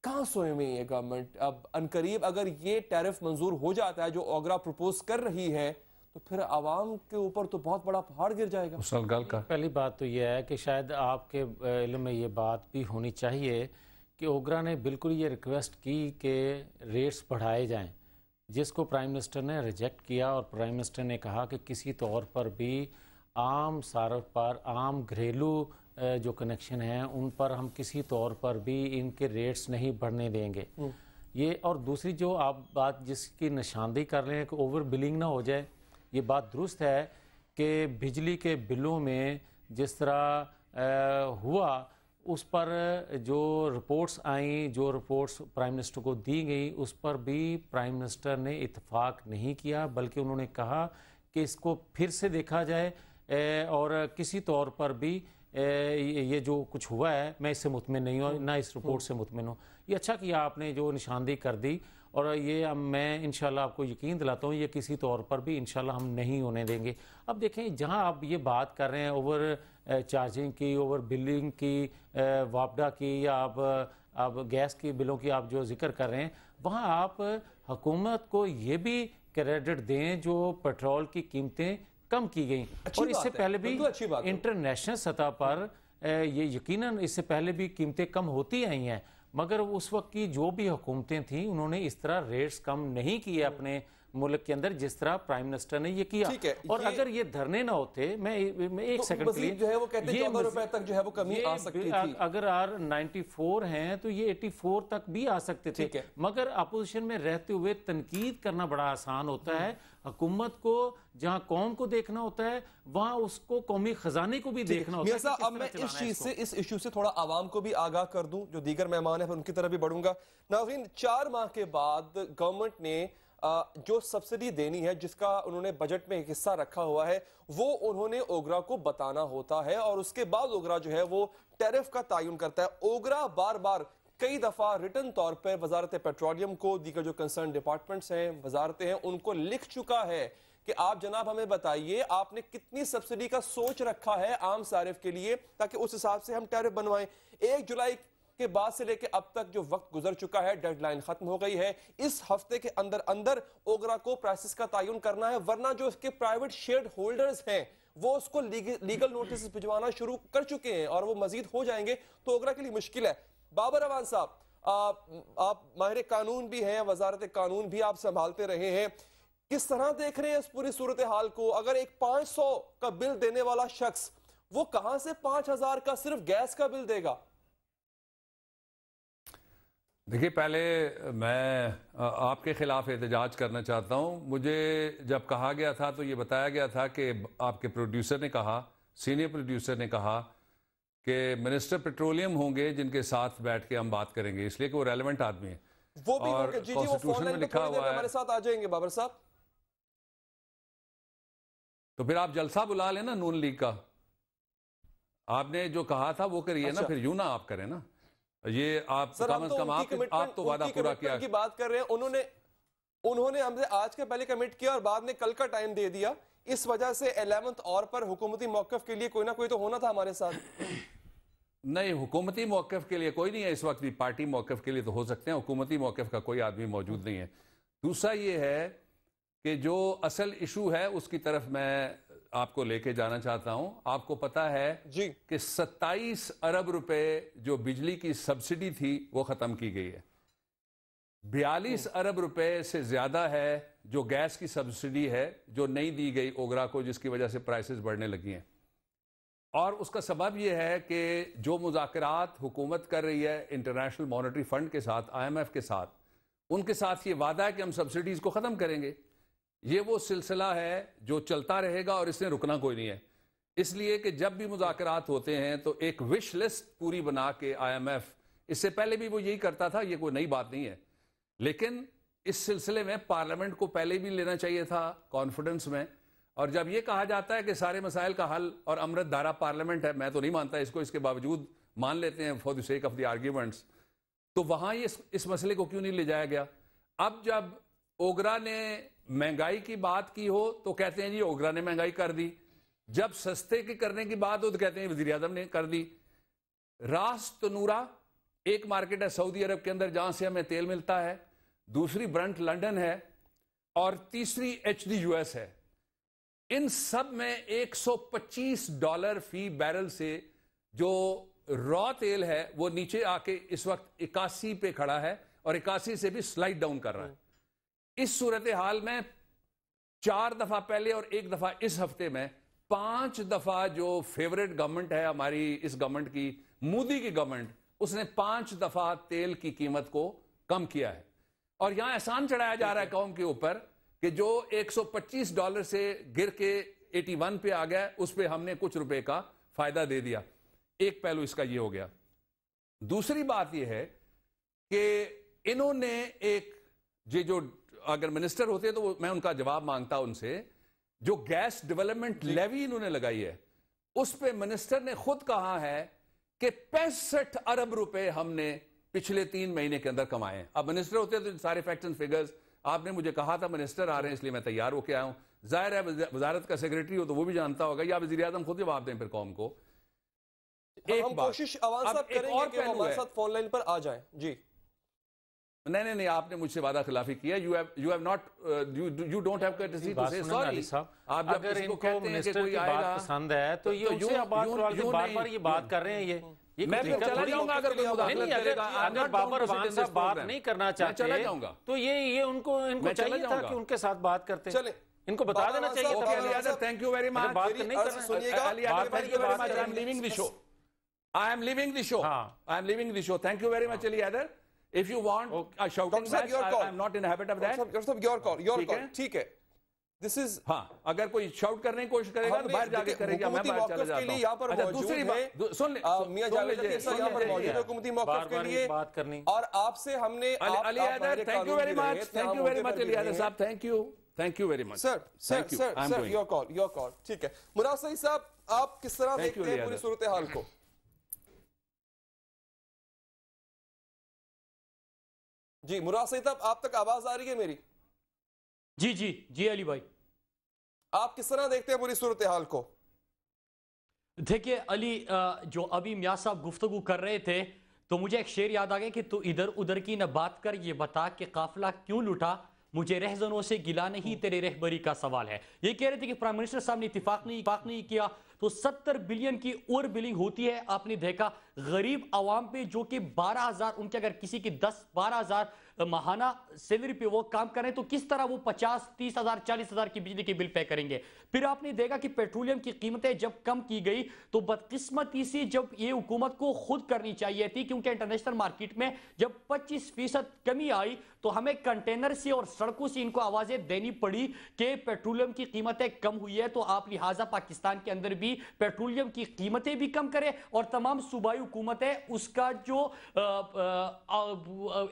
कहाँ सोए में ये गवर्नमेंट? अब अनकरीब अगर ये टैरिफ मंजूर हो जाता है जो ओगरा प्रपोज कर रही है तो फिर आवाम के ऊपर तो बहुत बड़ा पहाड़ गिर जाएगा। पहली बात तो यह है कि शायद आपके इल्म में ये बात भी होनी चाहिए कि ओगरा ने बिल्कुल ये रिक्वेस्ट की कि रेट्स बढ़ाए जाएं, जिसको प्राइम मिनिस्टर ने रिजेक्ट किया और प्राइम मिनिस्टर ने कहा कि किसी तौर पर भी आम सार्फ पर, आम घरेलू जो कनेक्शन हैं उन पर हम किसी तौर पर भी इनके रेट्स नहीं बढ़ने देंगे। ये और दूसरी जो आप बात जिसकी निशानदेही कर रहे हैं कि ओवर बिलिंग ना हो जाए, ये बात दुरुस्त है कि बिजली के बिलों में जिस तरह हुआ उस पर जो रिपोर्ट्स आई, जो रिपोर्ट्स प्राइम मिनिस्टर को दी गई, उस पर भी प्राइम मिनिस्टर ने इत्तेफाक नहीं किया, बल्कि उन्होंने कहा कि इसको फिर से देखा जाए और किसी तौर पर भी ये जो कुछ हुआ है मैं इससे मुतमिन नहीं हूँ, ना इस रिपोर्ट से मुतमिन हूँ। ये अच्छा किया आपने जो निशानदेही कर दी और ये अब मैं इंशाल्लाह आपको यकीन दिलाता हूँ ये किसी तौर पर भी इंशाल्लाह हम नहीं होने देंगे। अब देखें जहाँ आप ये बात कर रहे हैं ओवर चार्जिंग की, ओवर बिलिंग की, वापडा की या आप गैस की बिलों की आप जो जिक्र कर रहे हैं, वहाँ आप हुकूमत को ये भी क्रेडिट दें जो पेट्रोल की कीमतें कम की गई और इससे पहले भी इंटरनेशनल सतह पर ये यकीनन इससे पहले भी कीमतें कम होती आई हैं, मगर उस वक्त की जो भी हुकूमतें थी उन्होंने इस तरह रेट्स कम नहीं किए अपने मुल्क के अंदर जिस तरह प्राइम मिनिस्टर ने ये किया। और अगर ये धरने ना होते, मैं एक सेकंड के लिए जो है वो कहते हैं 14 रुपए तक जो है वो कमी आ सकती थी। अगर R94 हैं तो ये 84 तक भी आ सकते थे, मगर अपोजिशन में रहते हुए तनकीद करना बड़ा आसान होता है। हुकूमत को जहां कौम को देखना होता है वहां उसको कौमी खजाने को भी देखना होता है। अब मैं इस चीज से, इस इशू से थोड़ा आवाम को भी आगाह कर दूं, जो दीगर मेहमान है उनकी तरफ भी बढ़ूंगा। नाज़रीन, 4 माह के बाद गवर्नमेंट ने जो सब्सिडी देनी है, जिसका उन्होंने बजट में एक हिस्सा रखा हुआ है, वो उन्होंने ओगरा को बताना होता है और उसके बाद ओगरा जो है वो टैरिफ का तयन करता है। ओगरा बार बार कई दफा रिटर्न तौर पर वजारत पेट्रोलियम को, दीगर जो कंसर्न डिपार्टमेंट्स हैं, वजारतें हैं, उनको लिख चुका है कि आप जनाब हमें बताइए आपने कितनी सब्सिडी का सोच रखा है आम सारिफ के लिए, ताकि उस हिसाब से हम टैरिफ बनवाएं। 1 जुलाई के बाद से लेके अब तक जो वक्त गुजर चुका है, डेडलाइन खत्म हो गई है। इस हफ्ते के अंदर अंदर ओगरा को प्राइसेस का तयन करना है, वरना जो इसके प्राइवेट शेयर होल्डर्स हैं वो उसको लीगल नोटिस भिजवाना शुरू कर चुके हैं और वो मजीद हो जाएंगे, तो ओगरा के लिए मुश्किल है। बाबर अवान साहब, आप माहिर कानून भी हैं, वजारत कानून भी आप संभालते रहे हैं, किस तरह देख रहे हैं इस पूरी सूरत हाल को? अगर एक 500 का बिल देने वाला शख्स वो कहां से 5,000 का सिर्फ गैस का बिल देगा? देखिए, पहले मैं आपके खिलाफ एहतजाज करना चाहता हूँ। मुझे जब कहा गया था तो ये बताया गया था कि आपके प्रोड्यूसर ने कहा, सीनियर प्रोड्यूसर ने कहा कि मिनिस्टर पेट्रोलियम होंगे जिनके साथ बैठ के हम बात करेंगे, इसलिए कि वो रेलेवेंट आदमी है। वो भी होंगे। जी, वो फोन लाइन पे थोड़ी देर में हमारे साथ आ जाएंगे बाबर साहब। तो फिर आप जलसा बुला लेना नून लीग का। आपने जो कहा था वो करिए ना, फिर यूं ना आप करें ना। ये आप कम से कम आप तो वादा पूरा किया की बात कर रहे हैं। उन्होंने हमसे आज के पहले कमिट किया और बाद में कल का टाइम दे दिया। इस वजह से 11th और पर हुकूमती मौकफ के लिए कोई ना कोई तो होना था हमारे साथ। नहीं, हुकूमती मौकफ के लिए कोई नहीं है इस वक्त भी। पार्टी मौकफ के लिए तो हो सकते हैं, हुकूमती मौकफ का कोई आदमी मौजूद नहीं है। दूसरा ये है कि जो असल इशू है उसकी तरफ मैं आपको लेके जाना चाहता हूं। आपको पता है जी कि 27 अरब रुपए जो बिजली की सब्सिडी थी वो खत्म की गई है। 42 अरब रुपए से ज्यादा है जो गैस की सब्सिडी है जो नहीं दी गई ओगरा को, जिसकी वजह से प्राइसेस बढ़ने लगी हैं। और उसका सबब यह है कि जो मुज़ाकरात हुकूमत कर रही है इंटरनेशनल मॉनेटरी फंड के साथ, IMF के साथ, उनके साथ ये वादा है कि हम सब्सिडीज को ख़त्म करेंगे। ये वो सिलसिला है जो चलता रहेगा और इसने रुकना कोई नहीं है। इसलिए कि जब भी मुज़ाकरात होते हैं तो एक विश लिस्ट पूरी बना के IMF, इससे पहले भी वो यही करता था, ये कोई नई बात नहीं है। लेकिन इस सिलसिले में पार्लियामेंट को पहले भी लेना चाहिए था कॉन्फिडेंस में। और जब ये कहा जाता है कि सारे मसाइल का हल और अमृत धारा पार्लियामेंट है, मैं तो नहीं मानता इसको, इसके बावजूद मान लेते हैं for the sake of the arguments, तो वहां ये इस मसले को क्यों नहीं ले जाया गया? अब जब ओगरा ने महंगाई की बात की हो तो कहते हैं जी ओगरा ने महंगाई कर दी। जब सस्ते के करने की बात हो तो कहते हैं वजीर आजम ने कर दी। रास तनूरा एक मार्केट है सऊदी अरब के अंदर जहां से हमें तेल मिलता है, दूसरी ब्रंट लंदन है और तीसरी HD US है। इन सब में $125 फी बैरल से जो रॉ तेल है वो नीचे आके इस वक्त 81 पे खड़ा है और 81 से भी स्लाइड डाउन कर रहा है। इस सूरत हाल में 4 दफा पहले और 1 दफा इस हफ्ते में 5 दफा जो फेवरेट गवर्नमेंट है हमारी इस गवर्नमेंट की, मोदी की गवर्नमेंट, उसने 5 दफा तेल की कीमत को कम किया है। और यहां एहसान चढ़ाया जा रहा है कौम के ऊपर कि जो $125 से गिर के 81 पे आ गया, उस पे हमने कुछ रुपए का फायदा दे दिया। एक पहलू इसका ये हो गया। दूसरी बात यह है कि इन्होंने जो अगर मिनिस्टर होते तो मैं उनका जवाब मांगता उनसे, जो गैस डेवलपमेंट लेवी इन्होंने लगाई है उस पे मिनिस्टर ने खुद कहा है कि 65 अरब रुपए हमने पिछले 3 महीने के अंदर कमाए हैं। अब मिनिस्टर होते तो सारे फैक्ट्स एंड फिगर्स, आपने मुझे कहा था मिनिस्टर आ रहे हैं इसलिए मैं तैयार होकर आया हूं। जाहिर है वजारत का सेक्रेटरी हो तो वो भी जानता होगा, या वजीर आजम खुद जवाब दें फिर कौम को। हम कोशिश अवान साहब करेंगे कि वो हमारे साथ फोन लाइन पर आ जाएं। जी नहीं, आपने मुझसे वादा खिलाफी किया। You have not, you don't have courtesy to say sorry. आप जब किसी को कहते हैं कि कोई आएगा पसंद है तो ये उनसे बार-बार ये बात कर रहे हैं। मैं चला जाऊंगा अगर कोई मुदाखलत करेगा। अगर बाबर अवान साहब बात नहीं करना चाहते चला जाऊंगा तो ये उनको चाहिए था कि उनके साथ बात करते। चले, इनको बता देना चाहिए। Thank you very much. बात नहीं करना, सुनिएगा, I am living the show. I am leaving the show. I am leaving the show. Thank you very much, Ali Haider. If you want a shouting match, I am not in the habit of that. Your call. ठीक है. This is हाँ, अगर कोई शाउट करने की कोशिश करेगा तो बाहर जाके करेगा, मैं बाहर चला जाता हूँ। यहाँ पर दूसरी बात सुन ले, मियां जावेद लतीफ साहब यहाँ पर मौजूद है हुकूमती मौक़िफ़ के लिए बात करनी। और आपसे हमने Ali Haider, thank you very much, thank you very much Ali Haider साहब, thank you very much sir. Your call ठीक है। मुराद सईद साहब, आप किस तरह देखते हैं पूरी सूरत हाल को? जी मुराद सईद साहब, आप तक आवाज आ रही है मेरी? जी अली भाई, आप किस तरह देखते हैं पूरी सूरत हाल को? देखिए अली, जो अभी मियां साहब गुफ्तगू कर रहे थे तो मुझे एक शेर याद आ गया कि तू इधर उधर की न बात कर, ये बता कि काफिला क्यों लुटा, मुझे रहजनों से गिला नहीं, तेरे रहबरी का सवाल है। ये कह रहे थे कि प्राइम मिनिस्टर साहब ने इत्तेफाक नहीं किया तो 70 बिलियन की ओवर बिलिंग होती है। आपने देखा गरीब आवाम पे जो कि 12,000 उनके अगर किसी की 10-12,000 माहाना सैलरी पे वो काम करें तो किस तरह वो 50-30,000 40,000 की बिजली के बिल पे करेंगे। फिर आपने देखा कि पेट्रोलियम की कीमतें जब कम की गई तो बदकिस्मती से जब ये हुकूमत को खुद करनी चाहिए थी, क्योंकि इंटरनेशनल मार्केट में जब 25% कमी आई तो हमें कंटेनर से और सड़कों से इनको आवाजें देनी पड़ी कि पेट्रोलियम की कीमतें कम हुई है, तो आप लिहाजा पाकिस्तान के अंदर भी पेट्रोलियम की कीमतें भी कम करें और तमाम सूबाई हुकूमतें उसका जो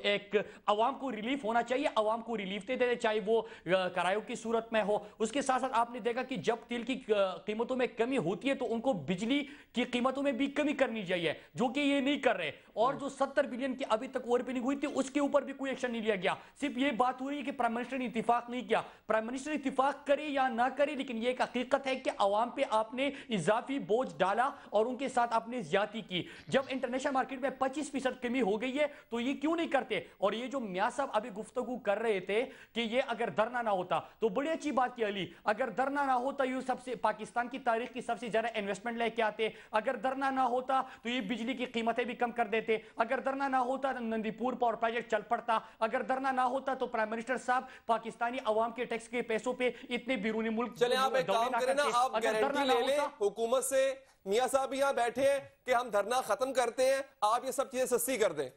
एक अवाम को रिलीफ होना चाहिए, अवाम को रिलीफ दे दे, चाहे वो किरायों की सूरत में हो। उसके साथ साथ आपने देखा कि जब तेल की कीमतों में कमी होती है तो उनको बिजली की कीमतों में भी कमी करनी चाहिए, जो कि ये नहीं कर रहे। और जो 70 बिलियन की अभी तक ओवर बिलिंग हुई थी उसके ऊपर भी कोई एक्शन नहीं लिया गया। सिर्फ ये बात हो रही है कि प्राइम मिनिस्टर ने इत्तेफाक नहीं किया। प्राइम मिनिस्टर इत्तेफाक करे या ना करे, लेकिन ये एक हकीकत है कि अवाम पे आपने इजाफी बोझ डाला और उनके साथ आपने ज्यादती की। जब इंटरनेशनल मार्केट में 25% कमी हो गई है तो ये क्यों नहीं करते। और ये जो मियां साहब अभी गुफ्तगू कर रहे थे कि ये अगर धरना ना होता तो बड़ी अच्छी बात की अली, अगर धरना ना होता ये सबसे पाकिस्तान की तारीख की सबसे ज्यादा इन्वेस्टमेंट लेके आते, अगर धरना ना होता तो ये बिजली की कीमतें भी कम कर देते, अगर धरना ना होता तो नंदीपुर पावर प्रोजेक्ट चल पड़ता, अगर धरना ना होता तो प्राइम मिनिस्टर साहब पाकिस्तानी अवाम के टैक्स के पैसों पे इतने बैरूनी मुल्क चले आप एक काम करें ना, आप गारंटी ले लें हुकूमत से, मियां साहब यहां बैठे हैं कि हम धरना खत्म करते हैं, आप ये सब चीजें सस्ती कर दें।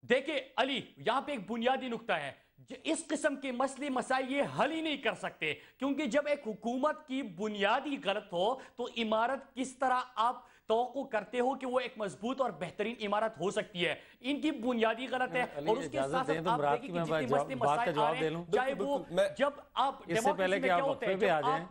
देखिए अली, यहां पे एक बुनियादी नुक्ता है, इस किस्म के मसले मसाइल ये हल ही नहीं कर सकते, क्योंकि जब एक हुकूमत की बुनियादी गलत हो तो इमारत किस तरह आप तवक्को करते हो कि वो एक मजबूत और बेहतरीन इमारत हो सकती है। इनकी बुनियादी गलत है। और उसके साथ साथ आप देखिए कि जितने मसले मसाइल आ रहे हैं, चाहे वो जब आप पहले कि आप वक्फे पे आ जाएं,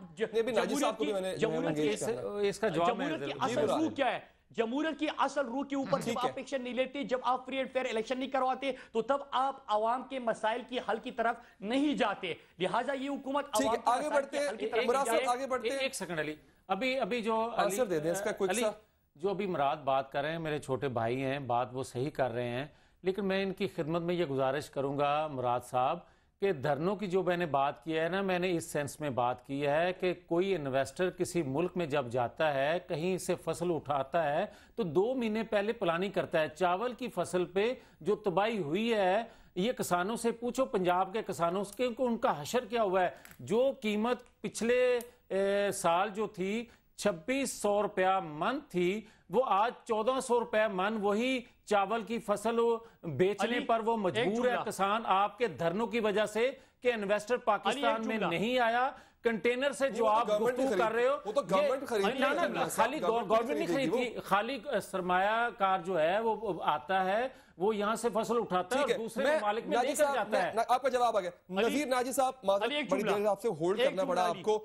इसका जमहूरियत की असल रूह क्या है, जमहूरियत की असल रूह के ऊपर जब आप एक्शन नहीं लेते, जब आप फ्री एंड फेयर इलेक्शन नहीं करवाते, तो तब आप आवाम के मसाइल की हल की तरफ नहीं जाते। लिहाजा ये हुकूमत आगे बढ़ते हैं। एक सेकंड अली, अभी जो आंसर दे दें इसका क्विक सा। जो अभी मुराद बात कर रहे हैं, मेरे छोटे भाई हैं, बात वो सही कर रहे हैं, लेकिन मैं इनकी खिदमत में ये गुजारिश करूंगा मुराद साहब कि धरनों की जो मैंने बात की है ना, मैंने इस सेंस में बात की है कि कोई इन्वेस्टर किसी मुल्क में जब जाता है, कहीं से फसल उठाता है तो 2 महीने पहले प्लानिंग करता है। चावल की फसल पे जो तबाही हुई है, ये किसानों से पूछो, पंजाब के किसानों से, उनका हशर क्या हुआ है। जो कीमत पिछले साल जो थी 2600 रुपया मन थी, वो आज 1400 रुपया मन वही चावल की फसल बेचने पर वो मजबूर है किसान, आपके धरनों की वजह से कि इन्वेस्टर पाकिस्तान में नहीं आया। कंटेनर से जो आप गुफ्तगू कर रहे हो, वो तो गवर्नमेंट खरीदी, खाली गवर्नमेंट नहीं खरीदती, खाली सरमायाकार जो है वो आता है, वो यहाँ से फसल उठाता है और दूसरे ममालिक में लेकर जाता है। आपका जवाब आ गया। नजीर नाजी साहब, बड़ी देर आपसे होल्ड करना पड़ा आपको।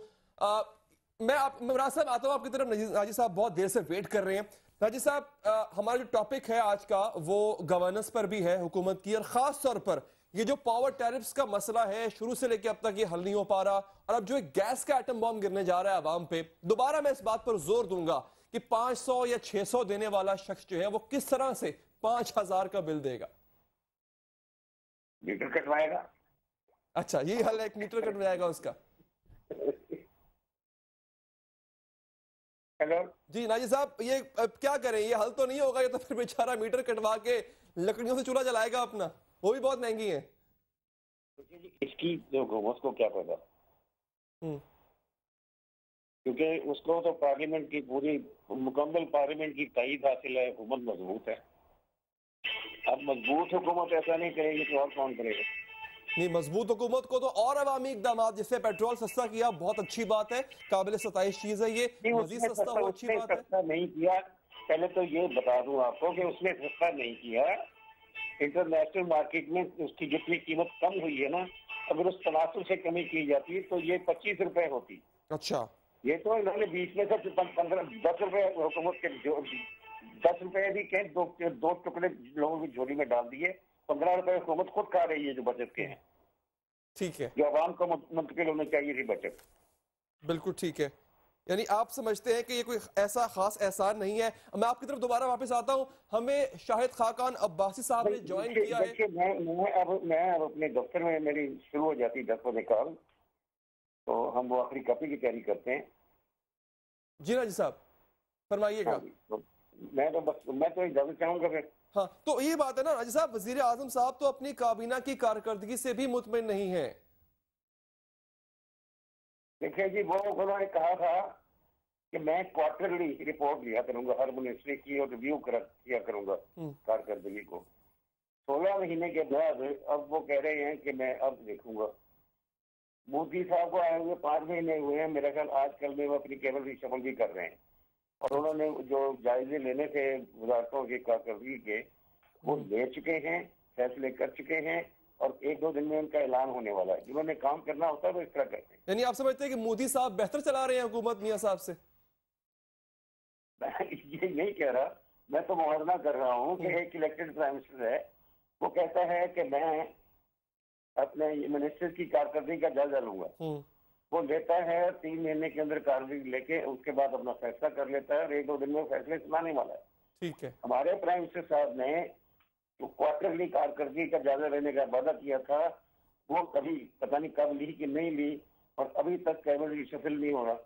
मैं मुराद साहब आता हूं आपकी तरफ। नाजी साहब बहुत देर से वेट कर रहे हैं। नाजी साहब, हमारा जो टॉपिक है आज का वो गवर्नेंस पर भी है हुकूमत की, और खास तौर पर ये जो पावर टैरिफ्स का मसला है, शुरू से लेकर अब तक ये हल नहीं हो पा रहा, और अब जो एक गैस का एटम बॉम्ब गिरने जा रहा है आवाम पे। दोबारा मैं इस बात पर जोर दूंगा कि 500 या 600 देने वाला शख्स जो है वो किस तरह से 5000 का बिल देगा? मीटर कटवाएगा। अच्छा, ये हल है, एक मीटर कट जाएगा उसका। जी नाजी साहब, ये क्या करें, ये हल तो नहीं होगा, ये तो फिर बेचारा मीटर कटवा के लकड़ियों से चूल्हा जलाएगा अपना, वो भी बहुत महंगी है। इसकी जो हुकूमत को क्या पता, क्योंकि उसको तो पार्लियामेंट की पूरी मुकम्मल पार्लियामेंट की ताईद हासिल है, हुकूमत मजबूत है। अब मजबूत हुकूमत ऐसा नहीं करेगी तो और कौन करेगा? नहीं, मजबूत हुकूमत को तो और अवामी इकदाम, जिससे पेट्रोल सस्ता किया, बहुत अच्छी बात है, काबिल सताइश चीज है ये। मजीद सस्ता हो, अच्छी बात है। सस्ता नहीं किया, पहले तो ये बता दूं आपको कि उसने सस्ता नहीं किया। इंटरनेशनल मार्केट में उसकी जितनी कीमत कम हुई है ना, अगर उस तनासुब से कमी की जाती तो ये 25 रुपए होती। अच्छा, ये तो इन्होंने बीच में से 10 रुपए हुकूमत के, जो 10 रुपए भी कहीं दो टुकड़े लोगों की झोली में डाल दिए। 15 रुपए हुकूमत खुद खा रही है जो बचत के हैं। ठीक है, जो आवाम को मुंतकिल होनी चाहिए थी बचत। बिल्कुल ठीक है। यानी आप समझते हैं कि ये कोई ऐसा खास एहसान नहीं है। मैं आपकी तरफ दोबारा वापस आता हूं। हमें शाहिद खाकान अब्बासी साहब ने ज्वाइन किया है। मैं अब अपने दफ्तर में, मेरी शुरू हो जाती 10 बजे कॉल, तो हम वो आखिरी कॉपी की तैयारी करते हैं। जी ना जी साहब, फरमाइएगा। तो मैं तो इजाजत चाहूंगा फिर। हाँ, तो ये बात है ना राजी साहब, वजीर आजम साहब तो अपनी काबीना की कारकर्दगी से भी मुतमिन नहीं है। देखिए जी, वो उन्होंने कहा था कि मैं क्वार्टरली रिपोर्ट लिया करूंगा, हर मिनिस्ट्री की और रिव्यू किया करूंगा कारकर्दगी को। 16 महीने के बाद अब वो कह रहे हैं कि मैं अब देखूंगा। मोदी साहब को आए हुए 5 महीने हुए हैं, मेरा ख्याल आजकल में वो अपनी केबल रिशफल भी कर रहे हैं, और उन्होंने जो जायजे लेने थे वजारतों के कारकर्दगी के वो ले चुके हैं, फैसले कर चुके हैं, और 1-2 दिन में उनका ऐलान होने वाला है। जिन्होंने काम करना होता है वो इस तरह करते हैं। यानी आप समझते हैं कि मोदी साहब बेहतर चला रहे हैं हुकूमत मियां साहब से? ये नहीं कह रहा, मैं तो मुआवजा कर रहा हूँ कि एक इलेक्टेड प्राइम मिनिस्टर है, वो कहता है कि मैं अपने मिनिस्टर की कारकर्दगी का जायजा लूंगा। वो लेता है 3 महीने के अंदर कारकर्दगी लेके, उसके बाद अपना फैसला कर लेता है, और 1-2 दिन में फैसले सुनाने वाला है। ठीक है। हमारे प्राइम मिनिस्टर साहब ने जो क्वार्टरली कारकर्दगी का जायजा लेने का वादा किया था, वो कभी पता नहीं कब ली कि नहीं ली, और अभी तक कैबिनेट रिशफल नहीं हो रहा।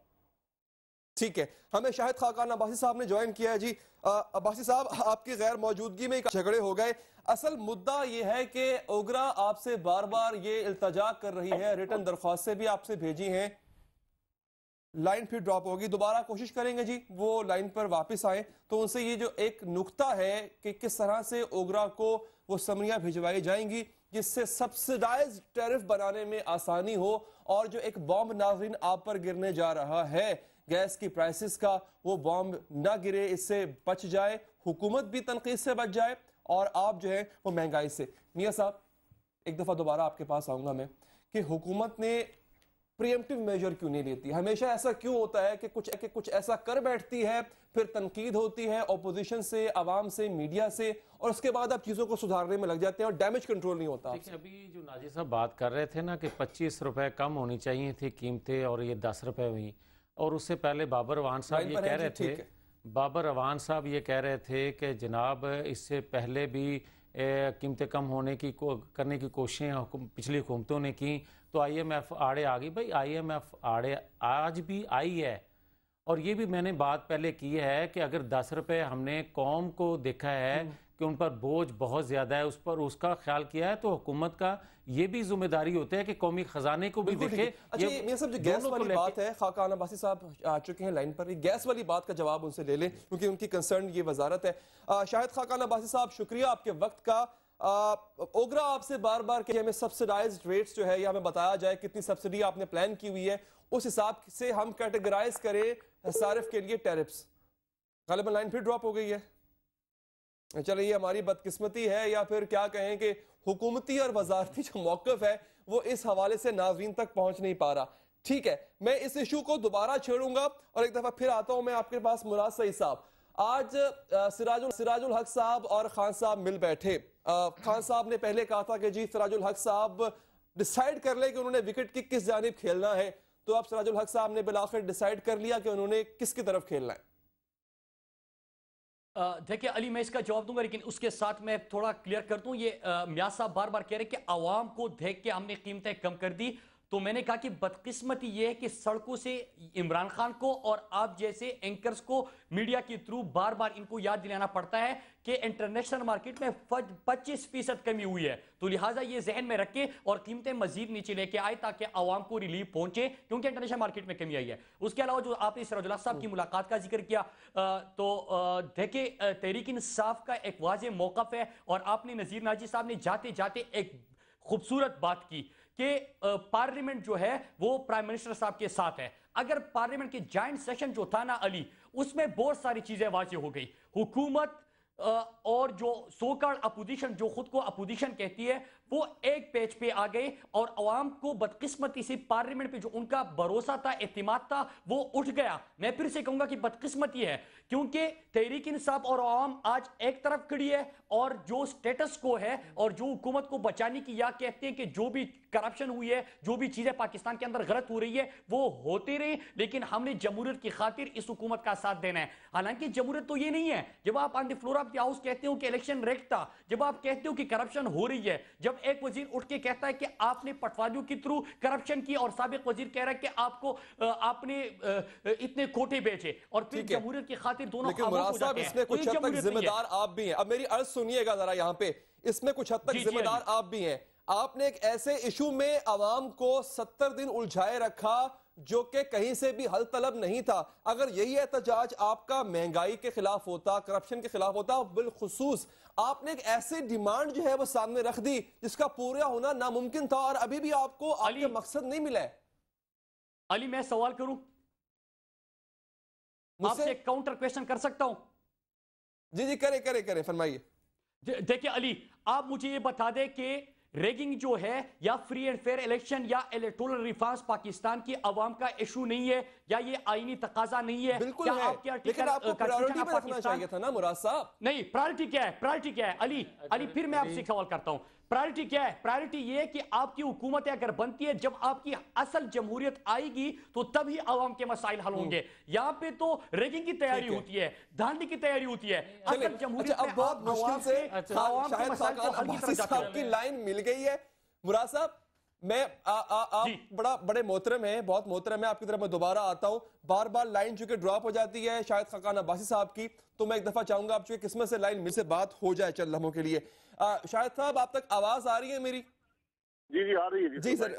ठीक है, हमें शाहिद खाकान अब्बासी साहब ने ज्वाइन किया है जी। अब्बासी साहब, आपकी गैर मौजूदगी में झगड़े हो गए। असल मुद्दा यह है कि ओगरा आपसे बार बार ये इल्तजा कर रही है, रिटर्न दरख्वास्तें भी आपसे भेजी हैं। लाइन फिर ड्रॉप होगी, दोबारा कोशिश करेंगे जी वो लाइन पर वापस आए। तो उनसे ये जो एक नुक्ता है कि किस तरह से ओगरा को वो समरियां भिजवाई जाएंगी जिससे सब्सिडाइज टैरिफ बनाने में आसानी हो, और जो एक बॉम्ब नाज़रीन आप पर गिरने जा रहा है गैस की प्राइसेस का, वो बॉम्ब ना गिरे, इससे बच जाए, हुकूमत भी तनकीद से बच जाए, और आप जो है वो महंगाई से। मियां साहब, एक दफा दोबारा आपके पास आऊंगा मैं कि हुकूमत ने प्रिएम्प्टिव मेजर क्यों नहीं लेती? हमेशा ऐसा क्यों होता है कि कुछ ऐसा कर बैठती है, फिर तनकीद होती है ऑपोजिशन से, आवाम से, मीडिया से, और उसके बाद आप चीजों को सुधारने में लग जाते हैं और डैमेज कंट्रोल नहीं होता। देखिए, अभी जो नाजी साहब बात कर रहे थे ना कि 25 रुपए कम होनी चाहिए थी कीमतें, और ये 10 रुपए हुई, और उससे पहले बाबर अवान साहब ये कह रहे थे, बाबर अवान साहब ये कह रहे थे कि जनाब इससे पहले भी कीमतें कम होने की करने की कोशिशें पिछली हुकूमतों ने की, तो IMF आड़े आ गई। भाई IMF आड़े आज भी आई है, और ये भी मैंने बात पहले की है कि अगर 10 रुपए हमने कौम को देखा है कि उन पर बोझ बहुत ज्यादा है, उस पर उसका ख्याल किया है, तो हुकूमत का ये भी जिम्मेदारी होती है कि कौमी खजाने को भी देखे। अच्छा, ये सब जो गैस वाली बात है, खाकान अब्बासी साहब आ चुके हैं लाइन पर, गैस वाली बात का जवाब उनसे ले लें क्योंकि उनकी कंसर्न ये वजारत है। शाहिद खाकान अब्बासी साहब, शुक्रिया आपके वक्त का। ओगरा आपसे बार बार कि हमें सब्सिडाइज्ड रेट्स जो है, या हमें बताया जाए कितनी सब्सिडी आपने प्लान की हुई है, उस हिसाब से हम कैटेगराइज करें सारिफ के लिए टैरिफ्स। गालिबन लाइन फिर ड्रॉप हो गई है। चलो, ये हमारी बदकिस्मती है या फिर क्या कहें कि हुकूमती और वजारती जो मौकफ है वो इस हवाले से नाज़रीन तक पहुंच नहीं पा रहा। ठीक है, मैं इस इशू को दोबारा छेड़ूंगा और एक दफा फिर आता हूं मैं आपके पास। मुराद सईद साहब, आज सिराजुल हक साहब और खान साहब मिल बैठे। खान साहब ने पहले कहा था कि जी सिराजुल हक साहब डिसाइड कर ले कि उन्होंने विकेट की किस जानिब खेलना है, तो अब सिराजुल हक साहब ने बिलाखिर डिसाइड कर लिया कि उन्होंने किसकी तरफ खेलना है। देखिए अली, मैं इसका जवाब दूंगा, लेकिन उसके साथ मैं थोड़ा क्लियर कर दूं। ये मियां साहब बार बार कह रहे कि आवाम को देख के हमने कीमतें कम कर दी, तो मैंने कहा कि बदकिस्मती यह है कि सड़कों से इमरान खान को और आप जैसे एंकर्स को मीडिया के थ्रू बार बार इनको याद दिलाना पड़ता है कि इंटरनेशनल मार्केट में 25% कमी हुई है, तो लिहाजा ये जहन में रखे और कीमतें मजीद नीचे लेके आए ताकि आवाम को रिलीफ पहुंचे, क्योंकि इंटरनेशनल मार्केट में कमी आई है। उसके अलावा जो आपने सिराजुल साहब की मुलाकात का जिक्र किया, तो देखिए तहरीक इंसाफ का एक वाज़ेह मौक़िफ़ है, और आपने नज़ीर नाजी साहब ने जाते जाते एक खूबसूरत बात की कि पार्लियामेंट जो है वो प्राइम मिनिस्टर साहब के साथ है। अगर पार्लियामेंट के जॉइंट सेशन जो था ना अली, उसमें बहुत सारी चीजें वाज़ेह हो गई। हुकूमत और जो सोकॉल्ड अपोजिशन, जो खुद को अपोजिशन कहती है, वो एक पेज पे आ गए, और अवाम को बदकिस्मती से पार्लियामेंट पे जो उनका भरोसा था, एतमाद था, वो उठ गया। मैं फिर से कहूंगा कि बदकिस्मती है, क्योंकि तहरीक इंसाफ और अवाम आज एक तरफ खड़ी है, और जो स्टेटस को है और जो हुकूमत को बचाने की, या कहते हैं कि जो भी करप्शन हुई है, जो भी चीजें पाकिस्तान के अंदर गलत हो रही है वो होती रही, लेकिन हमने जमहूरियत की खातिर इस हुकूमत का साथ देना है। हालांकि जमहूरियत तो ये नहीं है। जब आप on the floor of the house कहते हो कि इलेक्शन रिग्ड था, जब आप कहते हो कि करप्शन हो रही है, जब जब एक वजीर उठ के कहता है कि आपने पटवारियों के थ्रू करप्शन की और साबिक वजीर कह रहा है कि आपने इतने कोटे बेचे और फिर जमहूरियत की खातिर दोनों लेकिन मुराद साहब इसमें कुछ हद तक जिम्मेदार आप भी हैं। अब मेरी अर्ज सुनिएगा जरा यहाँ पे, इसमें कुछ हद तक जिम्मेदार आप भी हैं। आपने एक ऐसे इशू में आवाम को 70 दिन उलझाए रखा जो कि कहीं से भी हल तलब नहीं था। अगर यही एहतजाज आपका महंगाई के खिलाफ होता, करप्शन के खिलाफ होता, बिलखुसूस आपने एक ऐसी डिमांड जो है वो सामने रख दी जिसका पूरा होना नामुमकिन था, और अभी भी आपको आपके मकसद नहीं मिला है। अली मैं सवाल करूं, आपसे एक काउंटर क्वेश्चन कर सकता हूं? जी जी करें फरमाइए। देखिए अली, आप मुझे ये बता दें कि रेगिंग जो है या फ्री एंड फेयर इलेक्शन या इलेक्टोरल रिफॉर्म्स पाकिस्तान की आवाम का इशू नहीं है, या ये आईनी तकाजा नहीं है? बिल्कुल है, लेकिन आपको प्रायोरिटी पे रखना चाहिए था ना मुराद साहब। नहीं, प्रायोरिटी क्या है? प्रायोरिटी क्या है अली फिर मैं आपसे सवाल करता हूं, प्रायोरिटी क्या है? प्रायोरिटी ये है कि आपकी हुकूमत अगर बनती है, जब आपकी असल जमहूरियत आएगी तो तभी आवाम के मसाइल हल होंगे। यहाँ पे तो रेगिंग की तैयारी होती है, धांधली की तैयारी होती है। असल जमहूरियत अब बहुत मुश्किल से आपकी लाइन मिल गई है मुराद साहब। मैं आप बड़े मोहतरम है, बहुत मोहतरम है, आपकी तरफ मैं दोबारा आता हूं। बार बार लाइन चूंकि ड्रॉप हो जाती है शायद खाकान अब्बासी साहब की, तो मैं एक दफा चाहूंगा आप चूंकि किस्मत से लाइन मिल से बात हो जाए चंद लम्हों के लिए। शायद साहब आप तक आवाज आ रही है मेरी? जी आ रही है जी सर।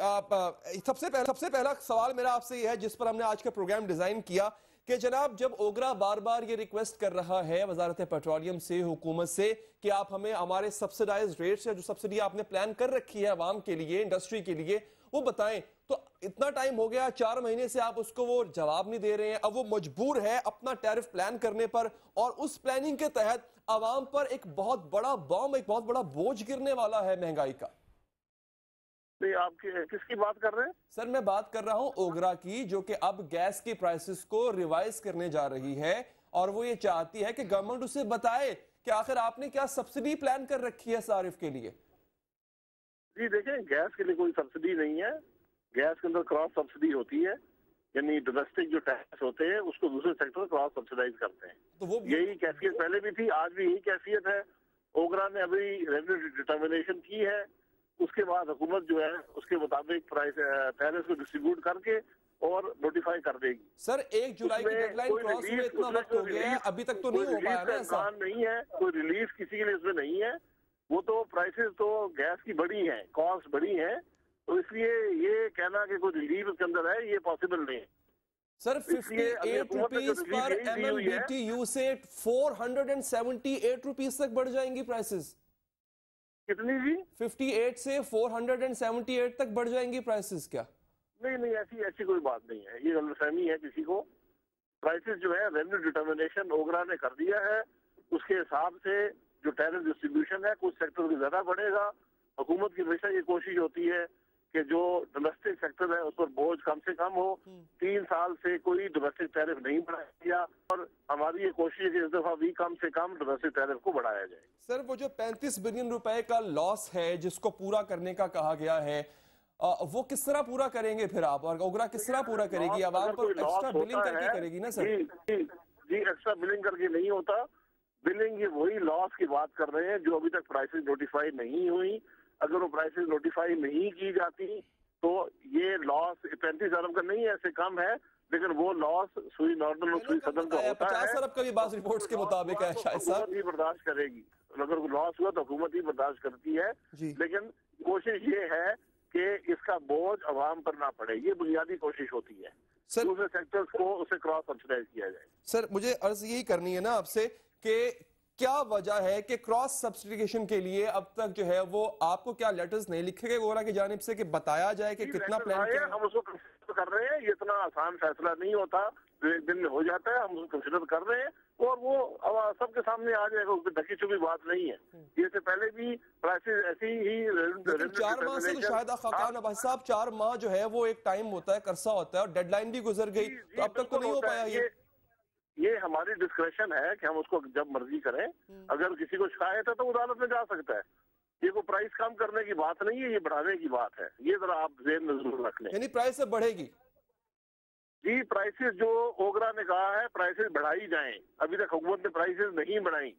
सबसे पहला सवाल मेरा आपसे यह है जिस पर हमने आज का प्रोग्राम डिजाइन किया कि जनाब, जब ओगरा बार बार ये रिक्वेस्ट कर रहा है वजारत पेट्रोलियम से, हुकूमत से, कि आप हमें हमारे सब्सिडाइज रेट से जो सब्सिडी आपने प्लान कर रखी है आवाम के लिए, इंडस्ट्री के लिए, वो बताएं, तो इतना टाइम हो गया, 4 महीने से आप उसको वो जवाब नहीं दे रहे हैं। अब वो मजबूर है अपना टैरिफ प्लान करने पर, और उस प्लानिंग के तहत आवाम पर एक बहुत बड़ा बॉम्ब, एक बहुत बड़ा बोझ गिरने वाला है महंगाई का। नहीं, आप किसकी बात कर रहे हैं? सर मैं बात कर रहा हूं ओगरा की, जो कि अब गैस के प्राइसेस को रिवाइज करने जा रही है, और वो ये चाहती है कि गवर्नमेंट उसे बताए कि आखिर आपने क्या सब्सिडी प्लान कर रखी है सारिफ के लिए। जी देखें, गैस के लिए कोई सब्सिडी नहीं है। गैस के अंदर क्रॉस सब्सिडी होती है, यानी डोमेस्टिक जो टैक्स होते हैं उसको दूसरे सेक्टर क्रॉस सब्सिडाइज करते हैं। तो वो यही कैफियत पहले भी थी, आज भी यही कैफियत है। ओगरा ने अभी रेवेन्यू डिटर्मिनेशन की है, उसके बाद हुकूमत जो है उसके मुताबिक प्राइस टैरिफ को डिस्ट्रीब्यूट करके और नोटिफाई कर देगी। सर 1 जुलाई की डेडलाइन क्रॉस हुए इतना वक्त हो गया है, अभी तक तो नहीं हो पाया ना ऐसा? नहीं है, कोई रिलीफ किसी के लिए उसमें नहीं है। वो तो प्राइसेस तो गैस की बढ़ी है, कॉस्ट बढ़ी है, तो इसलिए ये कहना कि कोई रिलीफ उसके अंदर है, ये पॉसिबल नहीं है। सर 58 रुपीज पर MMBTU से 478 रुपीज तक बढ़ जाएंगी प्राइसेस। कितनी जी? 58 से 478 तक बढ़ जाएंगी प्राइसेस क्या? नहीं, ऐसी कोई बात नहीं है, ये गलतफहमी है किसी को। प्राइसेस जो है रेवेन्यू डिटर्मिनेशन ओगरा ने कर दिया है, उसके हिसाब से जो टैरिफ डिस्ट्रीब्यूशन है कुछ सेक्टर में ज्यादा बढ़ेगा। हुकूमत की हमेशा ये कोशिश होती है कि जो डोमेस्टिक सेक्टर है उस पर बोझ कम से कम हो। 3 साल से कोई डोमेस्टिक टैरिफ नहीं बढ़ाया गया, और हमारी ये कोशिश है कि इस दफा भी कम से कम डोमेस्टिक टैरिफ को बढ़ाया जाए। सर वो जो 35 बिलियन रुपए का लॉस है जिसको पूरा करने का कहा गया है, वो किस तरह पूरा करेंगे फिर आप, और ओगरा किस तरह पूरा करेगी? आवाम पर एक्स्ट्रा बिलिंग करके करेगी ना सर? जी एक्स्ट्रा बिलिंग करके नहीं होता। बिलिंग ये वही लॉस की बात कर रहे हैं जो अभी तक प्राइसेस नोटिफाई नहीं हुई। अगर वो प्राइसेस नोटिफाई नहीं की जाती तो ये लॉस 35 अरब का नहीं है, ऐसे कम है, लेकिन वो लॉस सुई नॉर्दर्न और सुई सदर्न का होता है। 50 अरब का भी बात रिपोर्ट्स के मुताबिक है शायद साहब। हुकूमत ही बर्दाश्त करेगी, अगर लॉस हुआ तो हुकूमत ही बर्दाश्त करती है, लेकिन कोशिश ये है कि इसका बोझ अवाम पर ना पड़े, ये बुनियादी कोशिश होती है। दूसरे सेक्टर्स को उसे क्रॉस सब्सिडाइज किया जाए। सर मुझे अर्ज यही करनी है ना आपसे कि क्या वजह है कि क्रॉस सब्सिडिकेशन के लिए अब तक जो है वो आपको क्या लेटर्स नहीं लिखे गए ओगरा की जानिब से कि बताया जाए कि कितना प्लान किया? हम उसको कंसिडर कर रहे हैं, ये इतना आसान फैसला नहीं होता, एक दिन में हो जाता है, हम उसको कंसिडर कर रहे हैं और वो सबके सामने आ जाएगा, उसमें ढकी छुपी बात नहीं है। इससे पहले भी प्राइसेस ऐसी ही 4 माह से तो शायद खाकान अब्बासी साहब 4 माह जो है वो एक टाइम होता है, कर्सा होता है, और डेडलाइन भी गुजर गई, तो अब तक तो नहीं हो पाया। ये हमारी डिस्क्रेशन है कि हम उसको जब मर्जी करें। अगर किसी को शिकायत है तो अदालत में जा सकता है। ये कोई प्राइस कम करने की बात नहीं है, ये बढ़ाने की बात है, ये जरा आप ज़हन में जरूर रख लें। यानी प्राइस अब बढ़ेगी? जी, प्राइसेस जो ओगरा ने कहा है प्राइसेस बढ़ाई जाएं। अभी तक हुकूमत ने प्राइसेस नहीं बढ़ाई,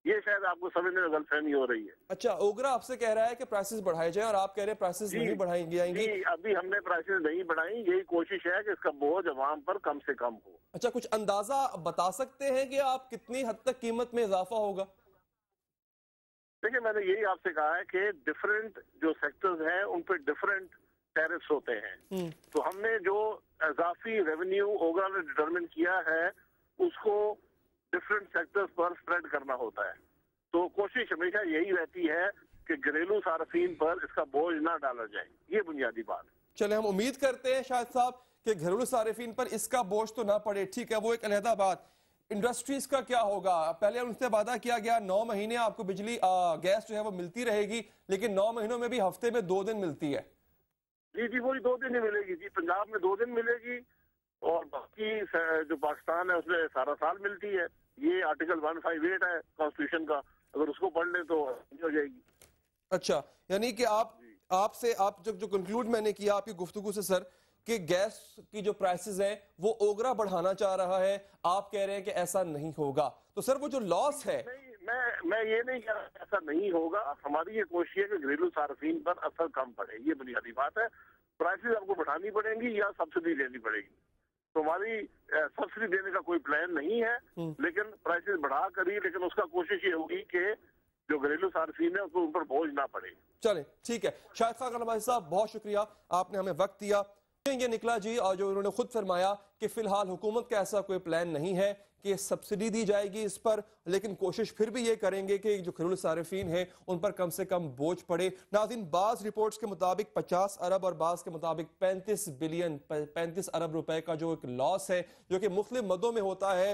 ये शायद आपको समझने में गलतफहमी हो रही है। अच्छा, ओगरा आपसे कह रहा है कि प्राइसेस बढ़ाए जाएं और आप कह रहे हैं प्राइसेस नहीं बढ़ाई जाएंगी। अभी हमने प्राइसेस नहीं बढ़ाई, यही कोशिश है कि इसका बोझ अवाम पर कम से कम हो। अच्छा, कुछ अंदाजा बता सकते हैं कि आप कितनी हद तक कीमत में इजाफा होगा? देखिए, मैंने यही आपसे कहा है कि डिफरेंट जो सेक्टर्स हैं उन पर डिफरेंट टैरिफ्स होते हैं। तो हमने जो इजाफी रेवेन्यू ओगरा ने डिटरमिन किया है उसको डिफरेंट सेक्टर्स पर स्प्रेड करना होता है। तो कोशिश हमेशा यही रहती है कि घरेलू सार्फिन पर इसका बोझ ना डाला जाए, ये बुनियादी बात। चले, हम उम्मीद करते हैं शायद साहब कि घरेलू सार्फिन पर इसका बोझ तो ना पड़े। ठीक है, वो एक अलहदा बात। इंडस्ट्रीज का क्या होगा? पहले उनसे वादा किया गया 9 महीने आपको बिजली गैस जो है वो मिलती रहेगी, लेकिन 9 महीनों में भी हफ्ते में 2 दिन मिलती है। जी, वही 2 दिन ही मिलेगी जी। पंजाब में 2 दिन मिलेगी और बाकी जो पाकिस्तान है उसमें सारा साल मिलती है। ये आर्टिकल 158 है कॉन्स्टिट्यूशन का, अगर उसको पढ़ लें तो हो जाएगी। अच्छा, यानी कि आपसे जो कंक्लूड मैंने किया आपकी गुफ्तगू से सर, कि गैस की जो प्राइसेस हैं वो ओगरा बढ़ाना चाह रहा है, आप कह रहे हैं कि ऐसा नहीं होगा। तो सर वो जो लॉस है, मैं ये नहीं कह रहा ऐसा नहीं होगा। हमारी ये कोशिश है कि घरेलू सार्फिन पर असर कम पड़े, ये बुनियादी बात है। प्राइसेस आपको बढ़ानी पड़ेंगी या सब्सिडी लेनी पड़ेगी। तो हमारी सब्सिडी देने का कोई प्लान नहीं है, लेकिन प्राइसेस बढ़ा कर ही, लेकिन उसका कोशिश ये होगी कि जो घरेलू सार्फिन है उसको उन पर बोझ ना पड़े। चले, ठीक है। शाहिद खान गनाबाजी साहब, बहुत शुक्रिया, आपने हमें वक्त दिया। ये निकला जी, और जो उन्होंने खुद फरमाया कि फिलहाल हुकूमत का ऐसा कोई प्लान नहीं है कि सब्सिडी दी जाएगी इस पर, लेकिन कोशिश फिर भी ये करेंगे कि जो घरेलू सार्फिन है उन पर कम से कम बोझ पड़े। नाज़रीन, बाज़ रिपोर्ट्स के मुताबिक 50 अरब और बाज़ के मुताबिक 35 अरब रुपए का जो एक लॉस है, जो कि मुख्तलिफ मदों में होता है।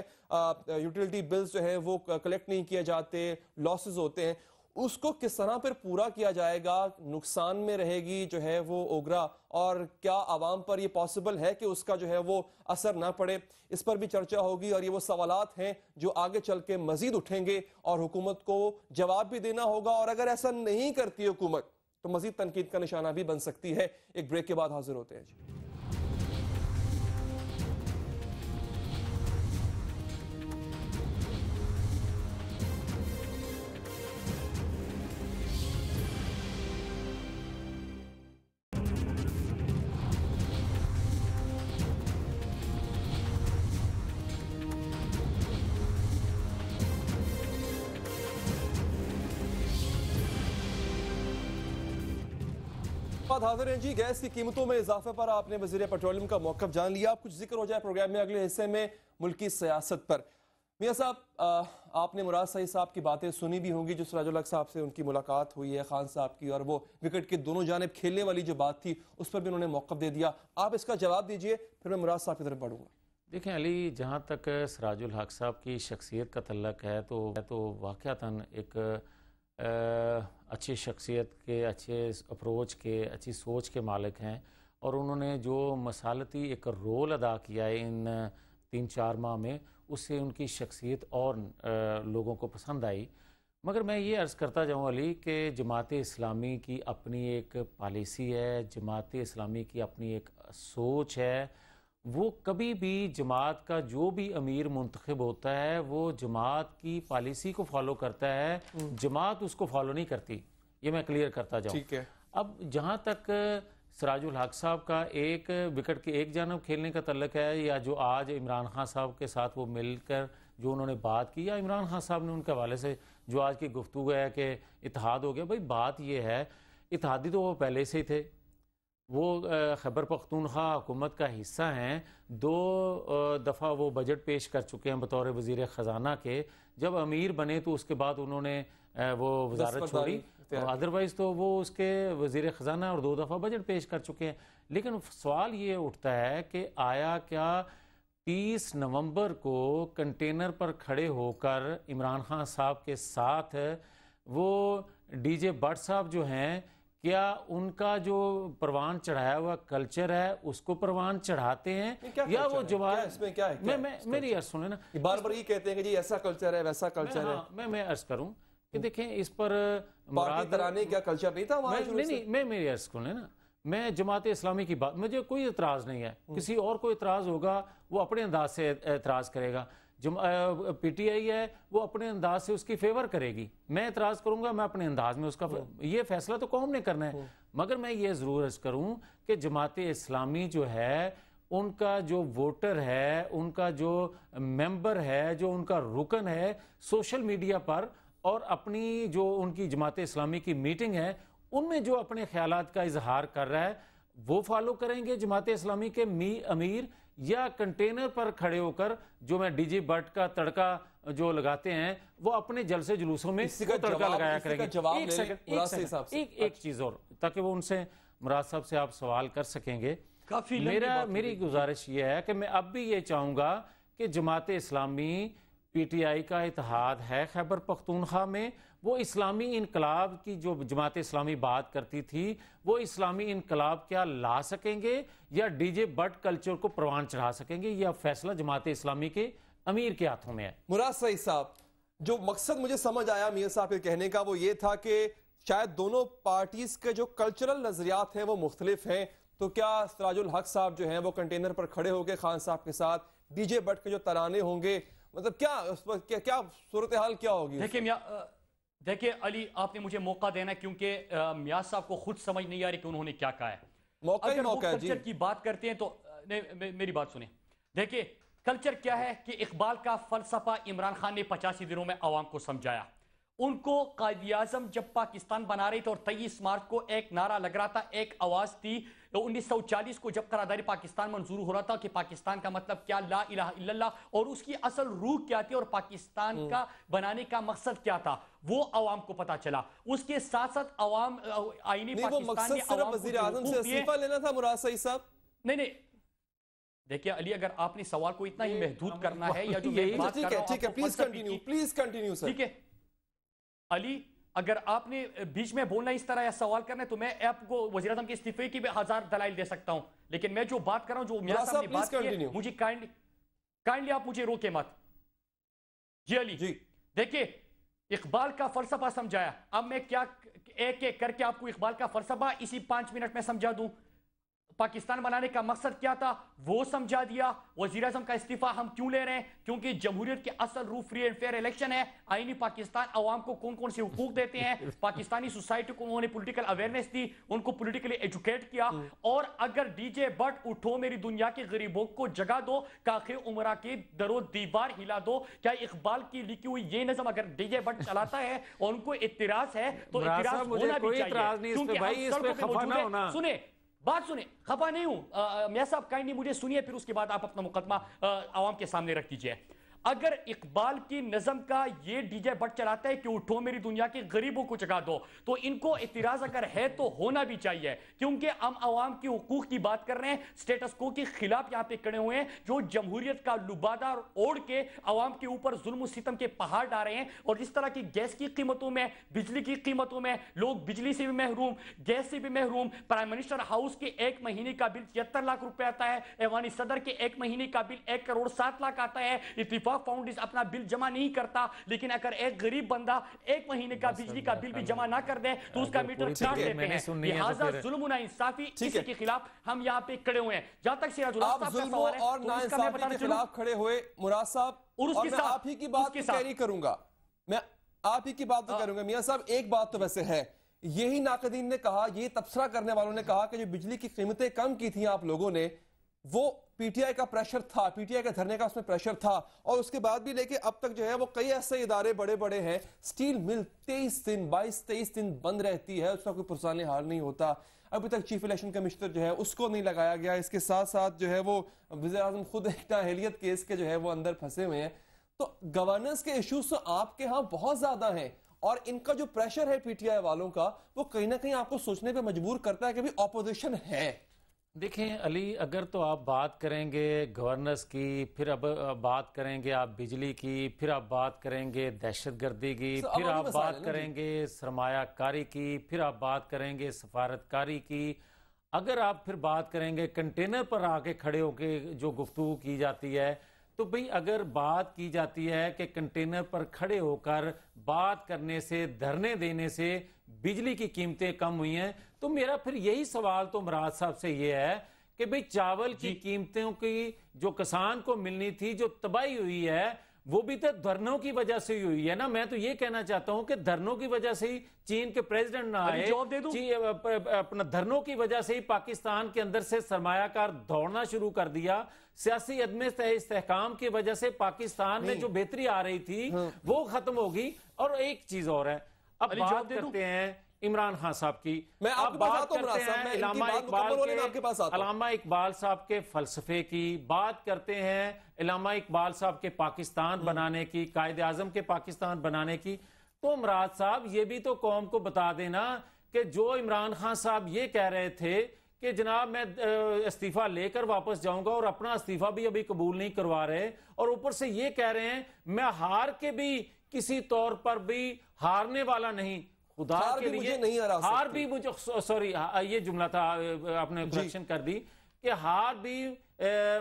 यूटिलिटी बिल्स जो है वो कलेक्ट नहीं किए जाते, लॉसेज होते हैं, उसको किस तरह पर पूरा किया जाएगा, नुकसान में रहेगी जो है वो ओगरा, और क्या आवाम पर ये पॉसिबल है कि उसका जो है वो असर ना पड़े, इस पर भी चर्चा होगी। और ये वो सवालात हैं जो आगे चल के मजीद उठेंगे और हुकूमत को जवाब भी देना होगा, और अगर ऐसा नहीं करती हुकूमत तो मजीद तनकीद का निशाना भी बन सकती है। एक ब्रेक के बाद हाजिर होते हैं जी। हाजिर हैं जी। गैस की कीमतों में इजाफे पर आपने वजीर पेट्रोलियम का मौक़िफ़ जान लिया। अब कुछ जिक्र हो जाए प्रोग्राम में अगले हिस्से में मुल्की सियासत पर। मियां साहब, आपने मुराद सईद साहब की बातें सुनी भी होंगी, जो सिराजुल हक साहब से उनकी मुलाकात हुई है, खान साहब की, और वो विकेट के दोनों जानिब खेलने वाली जो बात थी उस पर भी उन्होंने मौक़िफ़ दे दिया। आप इसका जवाब दीजिए, फिर मैं मुराद साहब की तरफ बढ़ूंगा। देखें अली, जहाँ तक सिराजुल हक साहब की शख्सियत का तल्लक है तो वाक़अतन एक अच्छी शख्सियत के, अच्छे अप्रोच के, अच्छी सोच के मालिक हैं, और उन्होंने जो मसालती एक रोल अदा किया है इन 3-4 माह में, उससे उनकी शख्सियत और लोगों को पसंद आई। मगर मैं ये अर्ज़ करता जाऊँ अली कि जमात इस्लामी की अपनी एक पॉलिसी है, जमात इस्लामी की अपनी एक सोच है। वो कभी भी जमात का जो भी अमीर मुंतखब होता है वो जमात की पॉलिसी को फॉलो करता है, जमात उसको फॉलो नहीं करती। ये मैं क्लियर करता जाऊँ। ठीक है। अब जहाँ तक सिराजुल हक साहब का एक विकेट के एक जानब खेलने का तल्लक है, या जो आज इमरान खान साहब के साथ वो मिलकर जो उन्होंने बात की, या इमरान खान साहब ने उनके हवाले से जो आज की गुफ्तगू है कि इत्तेहाद हो गया, भाई बात ये है, इत्तेहादी तो वो पहले से ही थे, वो खैबर पख्तूनख्वा हुकूमत का हिस्सा हैं। 2 दफ़ा वो बजट पेश कर चुके हैं बतौर वज़ीर ख़जाना के। जब अमीर बने तो उसके बाद उन्होंने वो वजारत छोड़ी, अदरवाइज़ तो वो उसके वज़ीर ख़जाना और 2 दफ़ा बजट पेश कर चुके हैं। लेकिन सवाल ये उठता है कि आया क्या 30 नवंबर को कंटेनर पर खड़े होकर इमरान खान साहब के साथ वो डीजे भट्ट साहब जो हैं, क्या उनका जो परवान चढ़ाया हुआ कल्चर है उसको परवान चढ़ाते हैं, या वो जवाब इसमें क्या है? मेरी अर्ज सुने ना, बार बार ये कहते हैं कि जी ऐसा कल्चर है, वैसा कल्चर है। मैं अर्ज करूं कि देखें इस पर पार्टी तराने क्या कल्चर नहीं था वहां? नहीं, मैं मेरी अर्ज सुने ना, मैं जमात इस्लामी की बात, मुझे कोई एतराज़ नहीं है, किसी और को एतराज़ होगा वो अपने अंदाज से एतराज़ करेगा, पीटीआई है वो अपने अंदाज से उसकी फेवर करेगी, मैं एतराज़ करूंगा, मैं अपने अंदाज में उसका ये फैसला तो कौम ने करना है। मगर मैं ये ज़रूर अर्ज करूं कि जमाते इस्लामी जो है उनका जो वोटर है, उनका जो मेंबर है, जो उनका रुकन है, सोशल मीडिया पर और अपनी जो उनकी जमाते इस्लामी की मीटिंग है उनमें जो अपने ख्यालात का इजहार कर रहा है वो फॉलो करेंगे जमाते इस्लामी के अमीर, या कंटेनर पर खड़े होकर जो मैं डीजी भट्ट का तड़का जो लगाते हैं वो अपने जलसे जुलूसों में तड़का लगाया करेंगे। एक चीज और, ताकि वो उनसे मुराद साहब से आप सवाल कर सकेंगे। मेरी गुजारिश ये है कि मैं अब भी ये चाहूंगा कि जमाते इस्लामी पीटीआई का इत्तेहाद है खैबर पख्तूनख्वा में, वो इस्लामी इनकलाब की जो जमात इस्लामी बात करती थी वो इस्लामी इनकलाब क्या ला सकेंगे या डीजे भट्ट कल्चर को परवान चढ़ा सकेंगे, यह फैसला जमात इस्लामी के अमीर के हाथों में है। मुराद सईद साहब, जो मकसद मुझे समझ आया मियां साहब के कहने का वो ये था कि शायद दोनों पार्टीज के जो कल्चरल नजरियात हैं वो मुख्तलिफ हैं, तो क्या सिराजुल हक साहब जो हैं वो कंटेनर पर खड़े होंगे खान साहब के साथ, डीजे भट्ट के जो तराने होंगे, मतलब क्या सूरत हाल क्या होगी? देखिए अली, आपने मुझे मौका देना क्योंकि मियां साहब को खुद समझ नहीं आ रही कि उन्होंने क्या कहा है। अगर वो कल्चर की बात करते हैं तो मेरी बात सुने। देखिए कल्चर क्या है कि इकबाल का फलसफा इमरान खान ने 85 दिनों में आवाम को समझाया। उनको कायद-ए-आज़म जब पाकिस्तान बना रहे थे और 23 मार्च को एक नारा लग रहा था, एक आवाज थी, 1940 को जब करारदारी पाकिस्तान मंजूर हो रहा था कि पाकिस्तान का मतलब क्या, ला इलाहा इल्लल्लाह, और उसकी असल रूह क्या थी और पाकिस्तान का बनाने का मकसद क्या था, वो आवाम को पता चला। उसके साथ साथ आवाम आईनी पाकिस्तान ने आवाम को वज़ीर आज़म से इस्तीफा लेना था मुराद सईद साहब। नहीं देखिए अली, अगर आपने सवाल को इतना ही महदूद करना है या जो मैं बात कर रहा हूं, ठीक है, प्लीज कंटिन्यू सर। ठीक है अली, अगर आपने बीच में बोलना इस तरह या सवाल करना है तो मैं आपको वज़ीर आज़म के इस्तीफे की भी 1000 दलाइल दे सकता हूं, लेकिन मैं जो बात कर रहा हूं, जो मियां साहब ने बात की है, मुझे काइंडली आप मुझे रोके मत। जी अली जी, देखिए इकबाल का फलसफा समझाया, अब मैं क्या एक एक करके आपको इकबाल का फलसफा इसी 5 मिनट में समझा दूं। पाकिस्तान बनाने का मकसद क्या था वो समझा दिया। वज़ीर आज़म का इस्तीफा हम क्यों ले रहे हैं, क्योंकि जमहूरियत की असल रूह फ्री एंड फेयर इलेक्शन है। आईनी पाकिस्तान आवाम को कौन कौन से हुकूक देते हैं, पाकिस्तानी सोसाइटी को उन्होंने पॉलिटिकल अवेयरनेस दी, उनको पॉलिटिकली एजुकेट किया। और अगर डीजे भट्ट उठो मेरी दुनिया के गरीबों को जगा दो, काखे उमरा की दरो दीवार हिला दो, क्या इकबाल की लिखी हुई ये नज़म अगर डीजे भट्ट चलाता है और उनको इत्तिराज है तो इत्तिराज होना भी चाहिए, क्योंकि सुने बात सुने, खफा नहीं हूं मियां साहब, काइंडली मुझे सुनिए, फिर उसके बाद आप अपना मुकदमा आवाम के सामने रख दीजिए। अगर इकबाल की नज़म का ये डीजे भट्ट चलाता है कि उठो मेरी दुनिया के गरीबों को जगा दो, तो इनको इतिराज अगर है तो होना भी चाहिए, क्योंकि हम आवाम की हुकूक की बात कर रहे हैं, स्टेटस को के खिलाफ यहाँ पे खड़े हुए हैं, जो जमहूरियत का लुबादा ओढ़ के आवाम के ऊपर जुल्म सितम के पहाड़ डाल रहे हैं। और जिस तरह की गैस की कीमतों में, बिजली की कीमतों में, लोग बिजली से भी महरूम, गैस से भी महरूम, प्राइम मिनिस्टर हाउस के 1 महीने का बिल 73 लाख रुपए आता है, ऐवानी सदर के 1 महीने का बिल 1 करोड़ 7 लाख आता है, इत्तिफाक फाउंडेशन अपना बिल जमा नहीं करता। लेकिन अगर एक गरीब बंदा 1 महीने का बिजली का बिल भी जमा ना कर दे तो उसका मीटर काट देते हैं। लिहाजा जुल्म इंसाफी, इसी के खिलाफ हम यहाँ पे खड़े हुए हैं। जहां तक सिराजुल हक साहब का सवाल है और नाइंसाफी के खिलाफ खड़े हुए मुराद साहब, और मैं आप ही की बात कैरी करूंगा, मैं आप ही की बात तो करूंगा। मियां साहब एक बात तो वैसे है, यही नाकदीन ने कहा, ये तबसरा करने वालों ने कहा कि जो बिजली की कीमतें कम की थी आप लोगों ने, वो पीटीआई का प्रेशर था, पीटीआई का धरने का उसमें प्रेशर था। और उसके बाद भी लेके अब तक जो है वो कई ऐसे इदारे बड़े बड़े हैं, स्टील मिल 22-23 दिन बंद रहती है, उसका कोई पुरसाने हाल नहीं होता। अभी तक चीफ इलेक्शन कमिश्नर जो है उसको नहीं लगाया गया। इसके साथ साथ जो है वो वज़ीर आज़म खुद एक नाअहलियत केस के जो है वो अंदर फंसे हुए हैं। तो गवर्नेंस के इश्यूज तो आपके यहाँ बहुत ज्यादा हैं, और इनका जो प्रेशर है पीटीआई वालों का, वो कहीं ना कहीं आपको सोचने पे मजबूर करता है कि भी ऑपोजिशन है। देखें अली, अगर तो आप बात करेंगे गवर्नेंस की, फिर अब बात करेंगे आप बिजली की, फिर आप बात करेंगे दहशतगर्दी की, फिर आप बात करेंगे सरमायाकारी की, फिर आप बात करेंगे सफारतकारी की, अगर आप फिर बात करेंगे कंटेनर पर आके खड़े होके जो गुफ्तगू की जाती है, तो भाई अगर बात की जाती है कि कंटेनर पर खड़े होकर बात करने से, धरने देने से बिजली की कीमतें कम हुई हैं, तो मेरा फिर यही सवाल तो मुराद साहब से ये है कि भाई चावल की कीमतों की जो किसान को मिलनी थी, जो तबाही हुई है, वो भी तो धरनों की वजह से ही हुई है ना। मैं तो ये कहना चाहता हूं कि धरनों की वजह से ही चीन के प्रेसिडेंट ना आए, अपना धरनों की वजह से ही पाकिस्तान के अंदर से सरमायाकार दौड़ना शुरू कर दिया। सियासी अदम इस्तेहकाम की वजह से पाकिस्तान में जो बेहतरी आ रही थी वो खत्म होगी। और एक चीज और है, अब बात करते हैं इमरान खान साहब की। मैं आपके बात करते हैं अल्लामा इकबाल साहब के फलसफे की, बात करते हैं अल्लामा इकबाल साहब के पाकिस्तान बनाने की, कायदे आजम के पाकिस्तान बनाने की। तो मुराद साहब ये भी तो कौम को बता देना कि जो इमरान खान साहब ये कह रहे थे कि जनाब मैं इस्तीफा लेकर वापस जाऊंगा, और अपना इस्तीफा भी अभी कबूल नहीं करवा रहे, और ऊपर से ये कह रहे हैं मैं हार के भी किसी तौर पर भी हारने वाला नहीं, खुदा के लिए नहीं हार भी मुझे, सॉरी ये जुमला था, आपने करेक्शन कर दी कि हार भी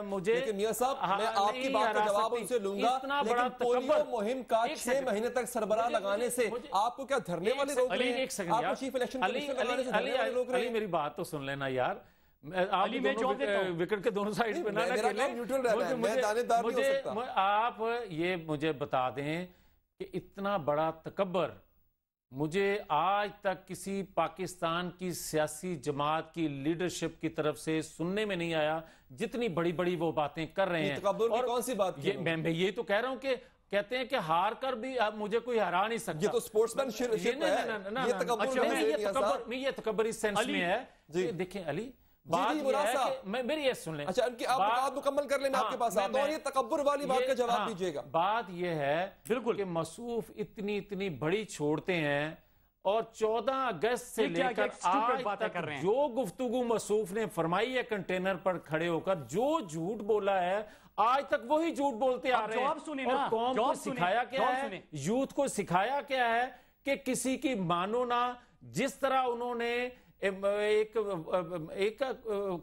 मुझे। मियां साहब, मैं आपकी बात का जवाब उनसे लूंगा, इतना बड़ा पोलियो मुहिम का 6 महीने तक सरबराह लगाने से आपको क्या धरने वाले रोक रहे हैं? एक सेकंड, चीफ इलेक्शन कमीशनर लगाने से धरने वाले रोक रहे हैं? मेरी बात तो सुन लेना यार, आप विकेट के दोनों साइड पे ना आप ये मुझे बता दें कि इतना बड़ा तकब्बर मुझे आज तक किसी पाकिस्तान की सियासी जमात की लीडरशिप की तरफ से सुनने में नहीं आया, जितनी बड़ी बड़ी वो बातें कर रहे हैं। और कौन सी बात? मैं ये तो कह रहा हूं कि कहते हैं कि हार कर भी मुझे कोई हरा नहीं सकता। ये तो स्पोर्ट्समैनशिप है। ये तकब्बर इस सेंस में है। देखें अली, बात ये है कि मेरी ये सुन लें। अच्छा, आप बात मुकम्मल कर लें, मैं आपके पास आता हूं। ये तकब्बुर वाली बात का जवाब दीजिएगा। बात ये है बिल्कुल कि मसूफ इतनी बड़ी छोड़ते हैं, और 14 अगस्त से लेकर आज तक जो गुफ्तगू मसूफ ने फरमाई है कंटेनर पर खड़े होकर, जो झूठ बोला है आज तक वही झूठ बोलते आ रहे हैं। और कौम को सिखाया क्या है, यूथ को सिखाया क्या है कि किसी की मानो ना। जिस तरह उन्होंने एक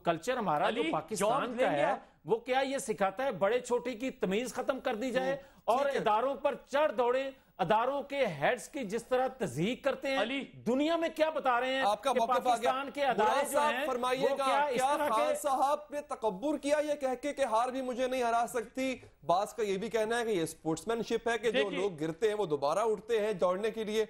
कल्चर हमारा जो पाकिस्तान का है, वो क्या ये सिखाता है बड़े छोटे की तमीज खत्म कर दी जाए, और इदारों पर चढ़ दौड़े, अदारों के हेड्स की जिस तरह तज़हीक करते हैं। दुनिया में क्या बता रहे हैं आपका पाकिस्तान के अदारे जो हैं, फरमाइएगा, क्या खान साहब ने तकब्बुर किया ये कह के कि हार भी मुझे नहीं हरा सकती? बास का ये भी कहना है कि ये स्पोर्ट्समैनशिप है कि जो लोग गिरते हैं वो दोबारा उठते हैं दौड़ने के लिए।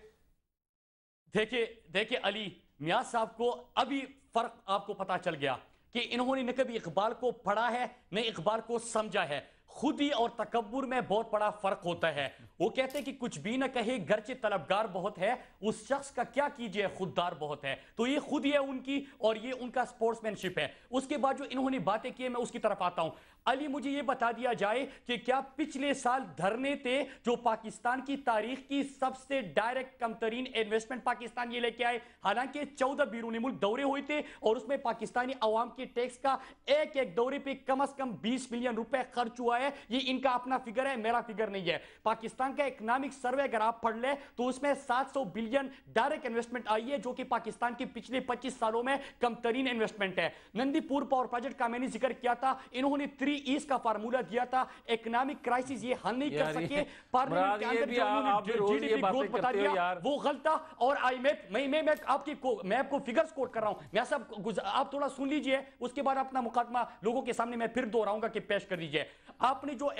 देखिए अली मियां साहब को अभी फर्क आपको पता चल गया कि इन्होंने न कभी इकबाल को पढ़ा है न इकबाल को समझा है। खुदी और तकब्बुर में बहुत बड़ा फर्क होता है। वो कहते हैं कि कुछ भी न कहे गरचे तलबगार बहुत है, उस शख्स का क्या कीजिए खुददार बहुत है। तो ये खुद ही है उनकी, और ये उनका स्पोर्ट्समैनशिप है। उसके बाद जो इन्होंने बातें की मैं उसकी तरफ आता हूं। अली, मुझे ये बता दिया जाए कि क्या पिछले साल धरने थे जो पाकिस्तान की तारीख की सबसे डायरेक्ट कम तरीन इन्वेस्टमेंट पाकिस्तान ये लेके आए। हालांकि 14 बैरूनी मुल्क दौरे हुए थे, और उसमें पाकिस्तानी अवाम के टैक्स का एक दौरे पे कम से कम 20 मिलियन रुपए खर्च हुआ है। ये इनका अपना फिगर है, मेरा फिगर नहीं है। पाकिस्तान का इकोनॉमिक सर्वे अगर आप पढ़ ले तो उसमें 700 बिलियन डायरेक्ट इन्वेस्टमेंट आई है, जो कि पाकिस्तान के पिछले 25 सालों में कम तरीन इन्वेस्टमेंट है। नंदीपुर पावर प्रोजेक्ट का मैंने जिक्र किया था, इन्होंने 3E's का फार्मूला दिया था। इकोनॉमिक क्राइसिस ये हल नहीं कर सके, पार्लियामेंट के अंदर जो उन्होंने जीडीपी ग्रोथ बता दिया वो गलत था। और आईएमएफ मैं आपको फिगर्स कोट कर रहा हूं, मैं सब आप थोड़ा सुन लीजिए, उसके बाद अपना मुकदमा लोगों के सामने मैं फिर दोहराऊंगा कि पेश कर दीजिए। आपने जो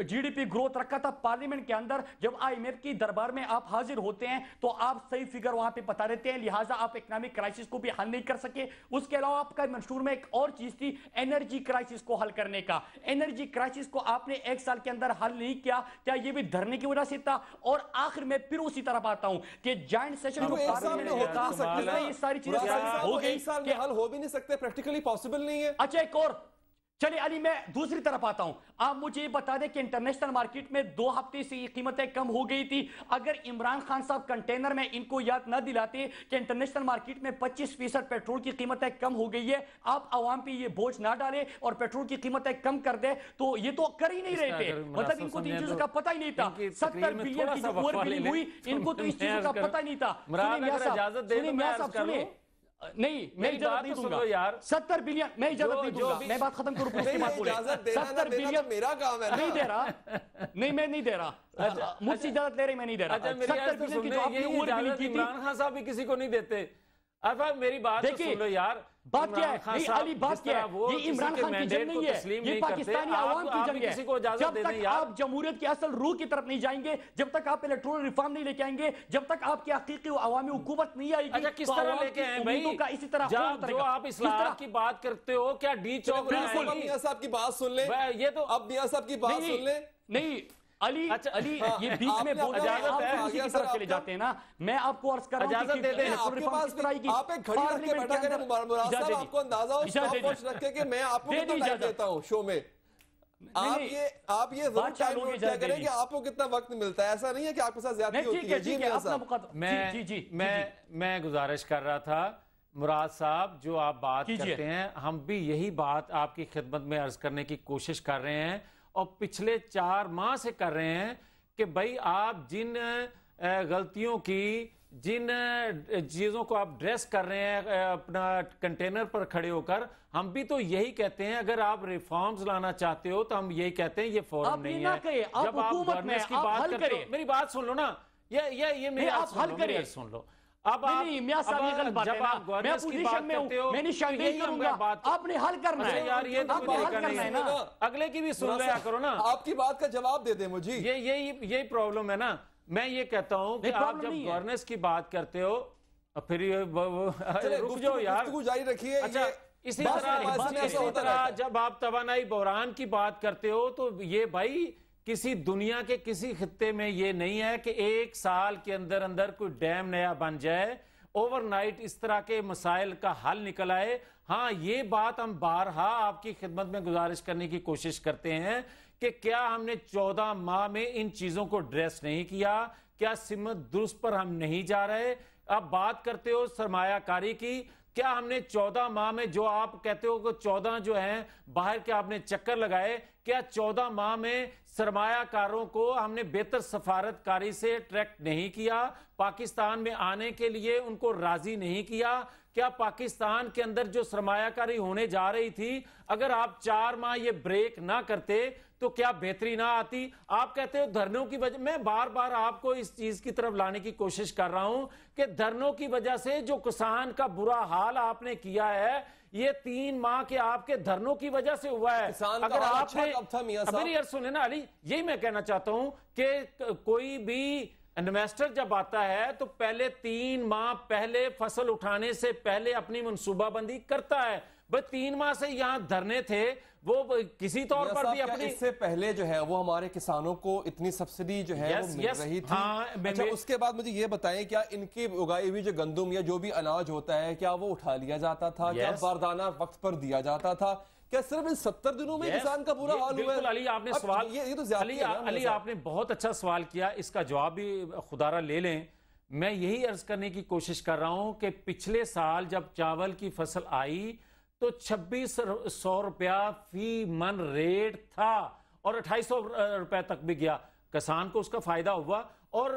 जीडीपी ग्रोथ रखा था पार्लियामेंट के अंदर, जब आईएमएफ की दरबार में आप हाजिर होते हैं तो आप सही फिगर वहां पे बता देते हैं, लिहाजा आप इकोनॉमिक क्राइसिस को भी हल नहीं कर सके। उसके अलावा आपका मंशूर में एक और चीज थी, एनर्जी क्राइसिस को हल करने का। एनर्जी क्राइसिस को आपने 1 साल के अंदर हल नहीं किया, क्या ये भी धरने की वजह से था? और आखिर में फिर उसी तरफ आता हूं कि जॉइंट सेशन जो पार्लियामेंट में होता, ये सारी चीजें हो गई कि हल हो भी नहीं सकते, प्रैक्टिकली पॉसिबल नहीं है। अच्छा, एक और चलिए अली, मैं दूसरी तरफ आता हूं। आप मुझे ये बता दें कि इंटरनेशनल मार्केट में 2 हफ्ते से ये कीमतें कम हो गई थी। अगर इमरान खान साहब कंटेनर में इनको याद न दिलाते कि इंटरनेशनल मार्केट में 25% पेट्रोल की कीमतें कम हो गई है, आप आवाम पे ये बोझ ना डाले और पेट्रोल की कीमतें कम कर दे, तो ये तो कर ही नहीं रहे थे। मतलब इनको तो इन चीजों का पता ही नहीं था। 70 बिलियन की जो ओवर बिलिंग हुई, इनको तो इस चीजों का पता ही नहीं था। सुनिए, नहीं, मैं इजाजत नहीं दूंगा यार। 70 बिलियन मैं इजाजत नहीं दूंगा। मैं बात खत्म करूं, उसके बाद बोले 70 बिलियन मेरा काम है, नहीं दे रहा। नहीं, मैं नहीं दे रहा, मुझसे इजाजत ले रही, मैं नहीं दे रहा। 70 बिलियन की जो आपने ओवर बिलिंग की थी, इमरान खान साहब भी किसी को नहीं देते। अब मेरी बात तो सुन लो यार, बात क्या है? नहीं अली, बात क्या है? ये इमरान खान की जंग नहीं है, ये पाकिस्तानी आवाम की जंग है। जब तक आप जमहूरियत की असल रूह की तरफ नहीं जाएंगे, जब तक आप इलेक्टोरल रिफॉर्म नहीं लेके आएंगे, जब तक आपकी हकीकी अवामी हुकूमत नहीं आएगी, अच्छा किस तरह लेके आए भाई? इसी तरह जो आप इस्लाह की बात करते हो, क्या डी चौक मियां साहब की बात सुन ले, ये तो अब मियां साहब की बात सुन ले। नहीं अली, अच्छा अली, ये बीच में बोल रहे हैं, आप उसी की तरफ चले जाते हैं ना। मैं आपको अर्ज कर रहा हूं कि आपके पास आप एक घड़ी रख के बैठा करें मुराद साहब, आपको अंदाजा हो स्टॉपवॉच रख के कि मैं आपको कितना टाइम देता हूं शो में। आप ये जरूर टाइम नोट किया करें कि आपको कितना वक्त मिलता है। ऐसा नहीं है कि आपके साथ ज्यादती होती है। जी मियां साहब, मैं गुजारिश कर रहा था मुराद साहब, जो आप बात करते हैं हम भी यही बात आपकी खिदमत में अर्ज करने की कोशिश कर रहे हैं और पिछले 4 माह से कर रहे हैं कि भाई आप जिन गलतियों की, जिन चीज़ों को आप ड्रेस कर रहे हैं अपना कंटेनर पर खड़े होकर, हम भी तो यही कहते हैं अगर आप रिफॉर्म्स लाना चाहते हो तो हम यही कहते हैं ये फोरम नहीं है। जब आप गवर्नेंस की बात करते हो, मेरी बात सुन लो ना, ये मेरी बात सुन लो। अब जब आप गवर्नेंस की बात करते हो, आपने हल करना है यार, ये तो करना है ना, अगले की भी सुन लिया करो ना। आपकी बात का जवाब दे दे मुझे, यही प्रॉब्लम है ना। मैं ये कहता हूं कि आप जब गवर्नेंस की बात करते हो फिर रुक जाओ यार, जारी रखिए। अच्छा इसी तरह जब आप तवानाई बहरान की बात करते हो तो ये भाई किसी दुनिया के किसी खित्ते में ये नहीं है कि 1 साल के अंदर अंदर कोई डैम नया बन जाए, ओवरनाइट इस तरह के मसाइल का हल निकल आए। हाँ, ये बात हम बारहा आपकी खिदमत में गुजारिश करने की कोशिश करते हैं कि क्या हमने 14 माह में इन चीजों को ड्रेस नहीं किया, क्या सिमत दुरुस्त पर हम नहीं जा रहे। अब बात करते हो सरमायाकारी की, क्या हमने 14 माह में, जो आप कहते हो कि 14 जो हैं बाहर के आपने चक्कर लगाए, क्या 14 माह में सरमायाकारों को हमने बेहतर सफारतकारी से अट्रैक्ट नहीं किया, पाकिस्तान में आने के लिए उनको राजी नहीं किया? क्या पाकिस्तान के अंदर जो सरमायाकारी होने जा रही थी, अगर आप 4 माह ये ब्रेक ना करते तो क्या बेहतरी ना आती? आप कहते हो धरनों की वजह, मैं बार बार आपको इस चीज की तरफ लाने की कोशिश कर रहा हूं कि धरनों की वजह से जो किसान का बुरा हाल आपने किया है, ये 3 माह के आपके धरनों की वजह से हुआ है। अगर आपने मेरी अर्ज सुने ना अली, यही मैं कहना चाहता हूं कि कोई भी इन्वेस्टर जब आता है तो पहले 3 माह पहले फसल उठाने से पहले अपनी मनसूबाबंदी करता है। भाई 3 माह से यहां धरने थे, वो किसी तौर पर भी अपनी, इससे पहले जो है वो हमारे किसानों को इतनी सब्सिडी जो है वो मिल रही थी। अच्छा, उसके बाद मुझे ये बताएं, क्या इनकी उगाई हुई जो गंदुम या जो भी अनाज होता है, क्या वो उठा लिया जाता था? क्या बारदाना वक्त पर दिया जाता था? क्या सिर्फ इन 70 दिनों में किसान का बुरा हाल हुआ है? अली आपने सवाल, ये तो अली आपने बहुत अच्छा सवाल किया, इसका जवाब भी खुदारा ले लें। मैं यही अर्ज करने की कोशिश कर रहा हूं कि पिछले साल जब चावल की फसल आई तो 2600 रुपया फी मन रेट था और 2800 रुपए तक भी गया। किसान को उसका फायदा हुआ और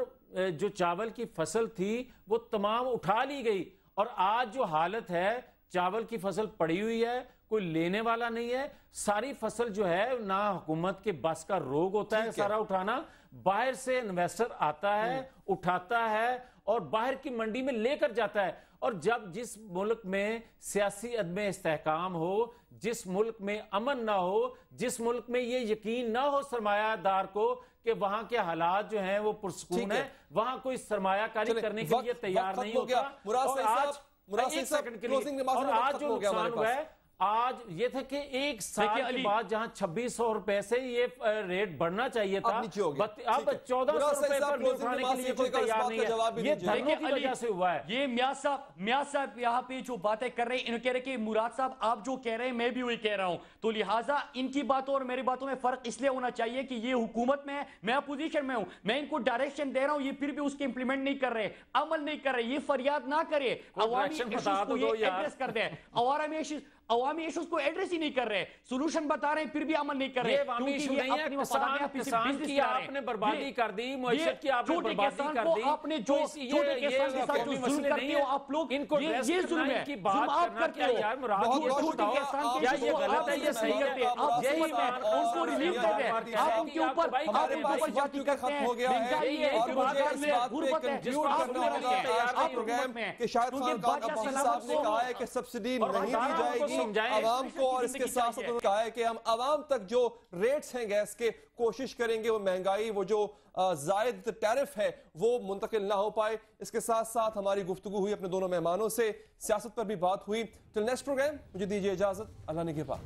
जो चावल की फसल थी वो तमाम उठा ली गई। और आज जो हालत है, चावल की फसल पड़ी हुई है, कोई लेने वाला नहीं है। सारी फसल जो है ना हुकूमत के बस का रोग होता है सारा उठाना, बाहर से इन्वेस्टर आता है, उठाता है और बाहर की मंडी में लेकर जाता है। और जब जिस मुल्क में सियासी अदम इस्तेहकाम हो, जिस मुल्क में अमन ना हो, जिस मुल्क में ये यकीन ना हो सरमायादार को कि वहां के हालात जो हैं वो पुरसकून है, वहां कोई सरमायाकारी करने के लिए तैयार नहीं होता। और आज जो नुकसान हुआ है, आज ये था कि 1 साल के बाद जहां 2600 रुपए से ये रेट बढ़ना चाहिए था, अब 1400 रुपए पर भी उठाने के लिए कोई तैयार नहीं है। ये धरनों की वजह से हुआ है। ये मियां साहब यहाँ पे जो बातें कर रहे हैं, इन्होंने कह रहे कि मुराद साहब आप जो कह रहे हैं मैं भी वही कह रहा हूं, तो लिहाजा इनकी बातों और मेरी बातों में फर्क इसलिए होना चाहिए कि ये हुकूमत में है, मैं अपोजिशन में हूं, मैं इनको डायरेक्शन दे रहा हूं, ये फिर भी उसके इंप्लीमेंट नहीं कर रहे, अमल नहीं कर रहे। ये फरियाद ना करे, एड्रेस कर दे अवामी इश्यूज को एड्रेस ही नहीं कर रहे, सोल्यूशन बता रहे हैं फिर भी अमल नहीं कर रहे। ये अवामी इशू नहीं है, किसान की आपने बर्बादी कर दी, मुआशरत की आपने बर्बादी कर दी। आपने जो छोटे किसान के साथ जो जुल्म करते हो आप लोग, ये जुल्म है की बात आप करते हो यार। छोटे किसान के ये गलत है, ये सही करते हैं आप यही उनको रिलीफ दे रहे हैं, आप उनके ऊपर हमारे पास वक्त क्योंकि खत्म हो गया है और मुझे इस बात पे कंक्लूड करना होगा आज के प्रोग्राम कि शाहिद खान अब्बासी साहब ने कहा है कि सब्सिडी नहीं दी जाएगी आवाम को, और इसके साथ साथ उन्होंने कहा है कि हम आवाम तक जो रेट्स हैं गैस के कोशिश करेंगे वो महंगाई, वो जो जायद टैरिफ है वो मुंतकिल ना हो पाए। इसके साथ साथ हमारी गुफ्तगू हुई अपने दोनों मेहमानों से, सियासत पर भी बात हुई। टिल नेक्स्ट प्रोग्राम मुझे दीजिए इजाजत, अल्लाह ने के पास।